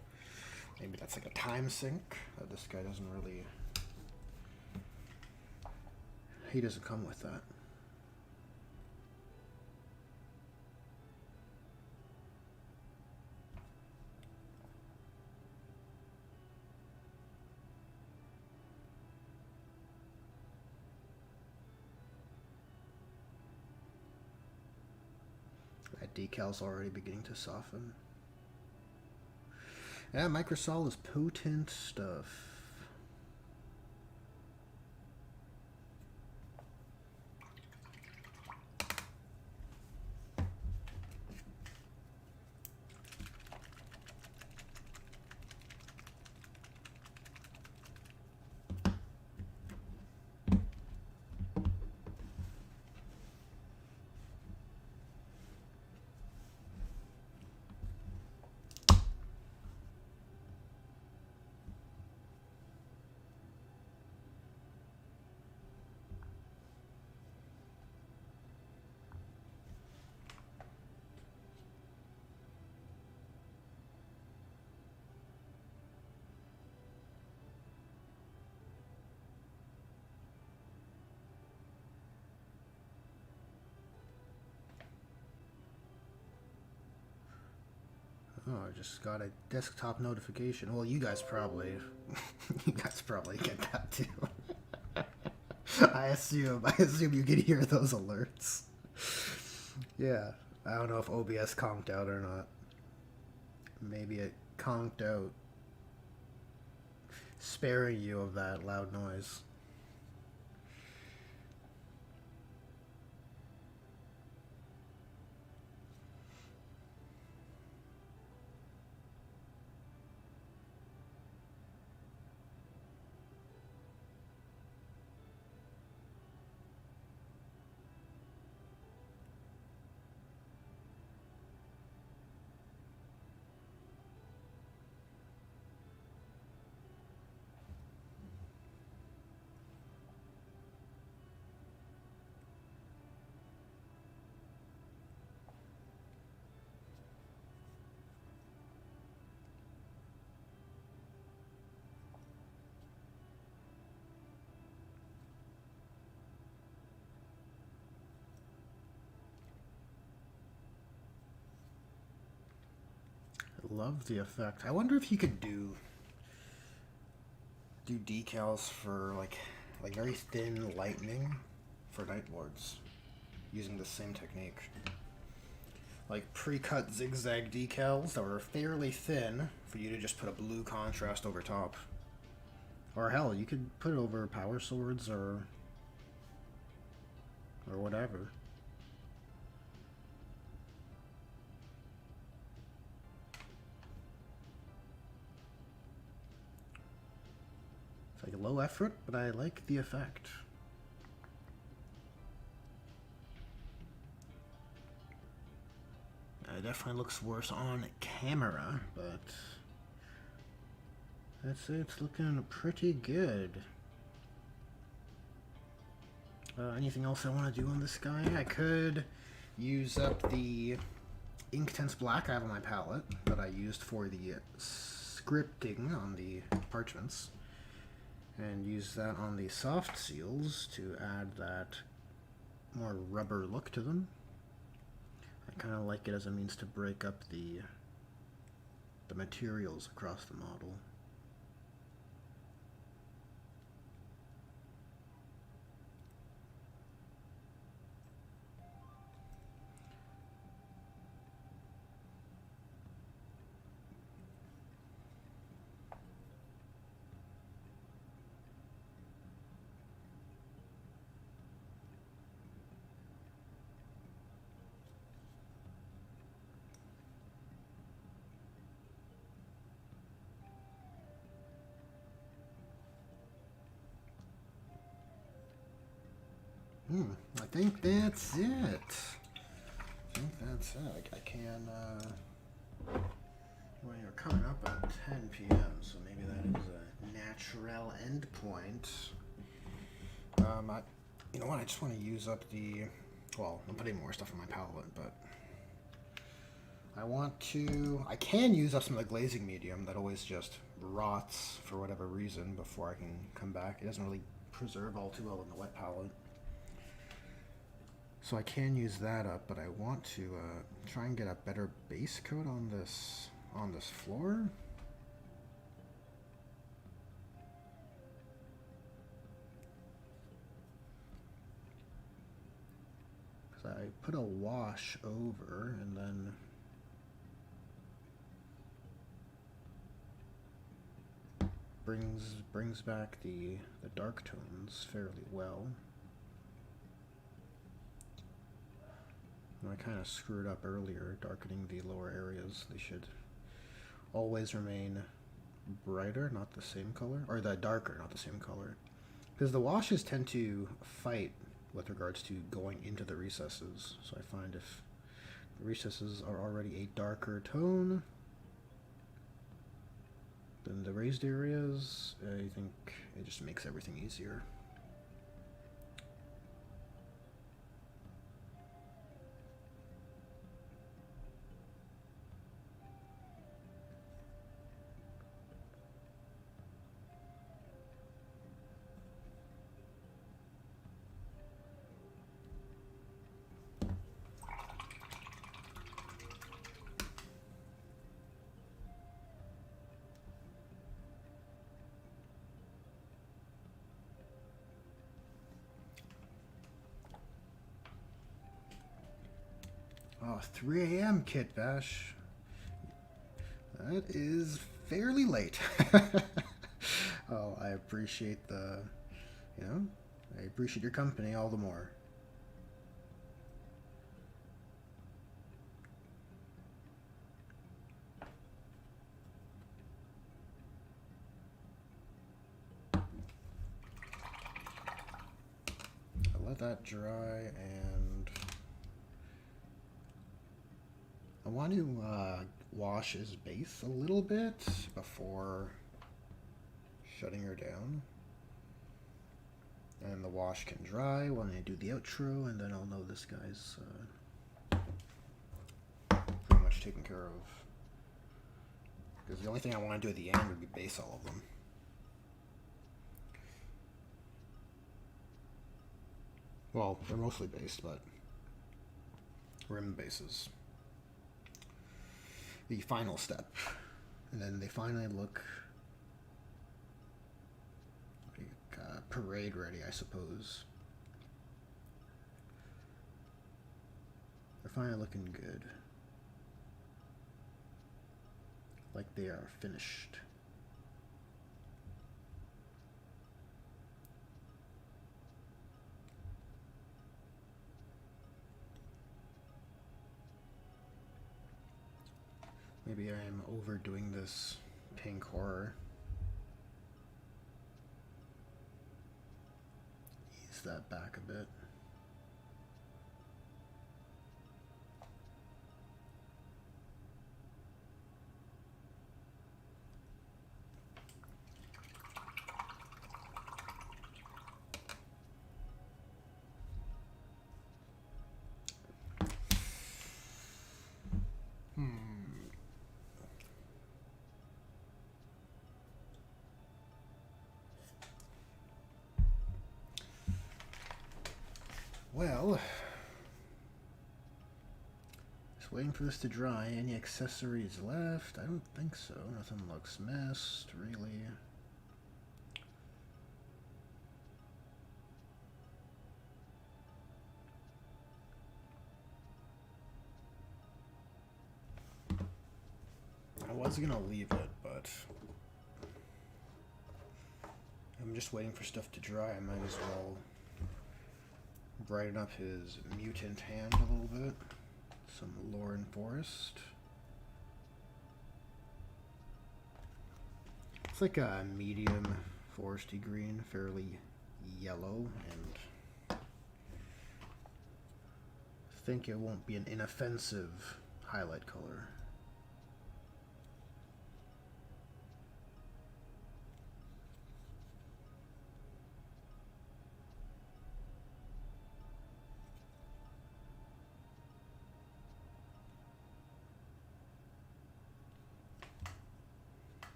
maybe that's like a time sink that this guy doesn't really... He doesn't come with that. That decal's already beginning to soften. Yeah, microsol is potent stuff. Oh, I just got a desktop notification. Well, you guys probably, you guys probably get that too. I assume you can hear those alerts. Yeah, I don't know if OBS conked out or not. Maybe it conked out, sparing you of that loud noise. Love the effect. I wonder if you could do decals for like very thin lightning for night lords using the same technique. Like pre-cut zigzag decals that were fairly thin for you to just put a blue contrast over top. Or hell, you could put it over power swords or whatever. It's like low effort, but I like the effect. It definitely looks worse on camera, but I'd say it's looking pretty good. Anything else I want to do on this guy? I could use up the Inktense Black I have on my palette that I used for the scripting on the parchments, and use that on the soft seals to add that more rubber look to them. I kind of like it as a means to break up the materials across the model. I think that's it. I can, well, you're coming up at 10 p.m., so maybe that is a natural endpoint. You know what, I just want to use up well, I'm putting more stuff on my palette, but I can use up some of the glazing medium that always just rots for whatever reason before I can come back. It doesn't really preserve all too well in the wet palette. So I can use that up, but I want to try and get a better base coat on this floor. Because I put a wash over and then brings back the dark tones fairly well. I kind of screwed up earlier, darkening the lower areas. They should always remain brighter, not the same color, or the darker, not the same color. Because the washes tend to fight with regards to going into the recesses. So I find if the recesses are already a darker tone than the raised areas, I think it just makes everything easier. Oh, 3 a.m. Kit Bash. That is fairly late. Oh, I appreciate I appreciate your company all the more. I'll let that dry, and I want to wash his base a little bit before shutting her down. And the wash can dry when I do the outro, and then I'll know this guy's pretty much taken care of. Because the only thing I want to do at the end would be base all of them. Well, they're mostly based, but rim bases. The final step. And then they finally look like parade ready, I suppose. They're finally looking good. Like they are finished. Maybe I am overdoing this pink horror. Ease that back a bit. Well, just waiting for this to dry. Any accessories left? I don't think so. Nothing looks messed, really. I was gonna leave it, but I'm just waiting for stuff to dry. I might as well brighten up his mutant hand a little bit. Some Lauren Forest. It's like a medium foresty green, fairly yellow, and I think it won't be an inoffensive highlight color.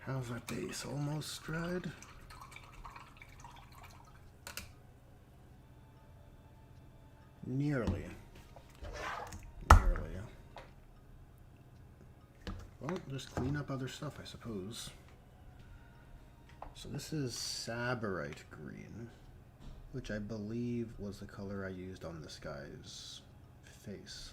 How's that base? Almost dried? Nearly. Nearly. Well, just clean up other stuff, I suppose. So this is Sabarite green, which I believe was the color I used on this guy's face.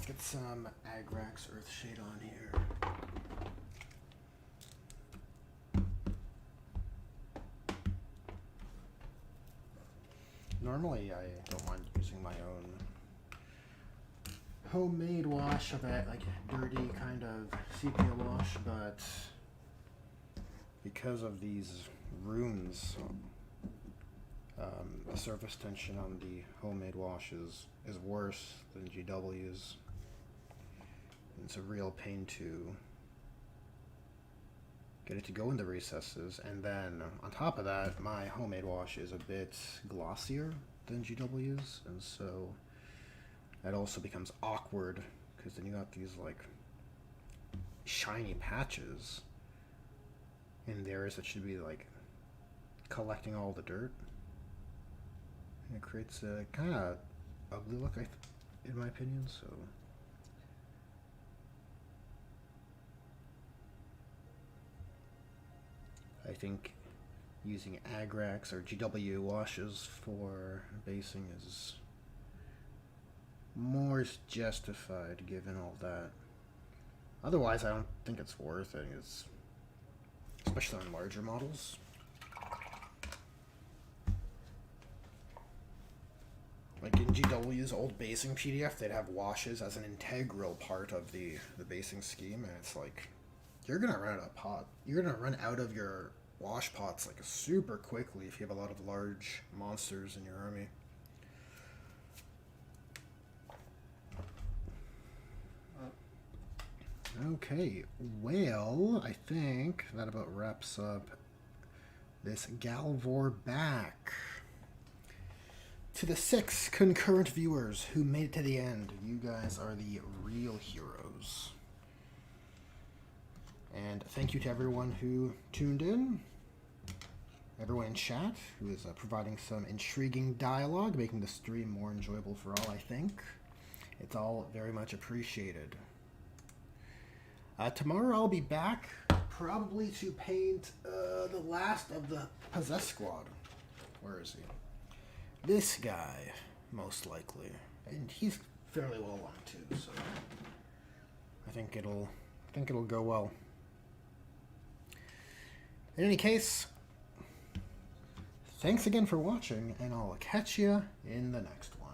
let's get some Agrax Earthshade on here. Normally, I don't mind using my own homemade wash of that, like dirty kind of sepia wash, but because of these runes, the surface tension on the homemade wash is worse than GW's. It's a real pain to get it to go in the recesses, and then on top of that, my homemade wash is a bit glossier than GW's, and so that also becomes awkward because then you got these like shiny patches in the areas that should be like collecting all the dirt. And it creates a kind of ugly look, in my opinion. So I think using Agrax or GW washes for basing is more justified given all that. Otherwise, I don't think it's worth it. It's especially on larger models. Like in GW's old basing PDF, they'd have washes as an integral part of the basing scheme, and it's like you're gonna run out of pot. You're gonna run out of your wash pots like super quickly if you have a lot of large monsters in your army. Okay, well, I think that about wraps up this Vorbak. To the 6 concurrent viewers who made it to the end, you guys are the real heroes. And thank you to everyone who tuned in, everyone in chat who is providing some intriguing dialogue, making the stream more enjoyable for all, I think. It's all very much appreciated. Tomorrow I'll be back, probably to paint the last of the Possessed Squad. Where is he? This guy, most likely. And he's fairly well along too, so I think it'll go well. In any case, thanks again for watching, and I'll catch you in the next one.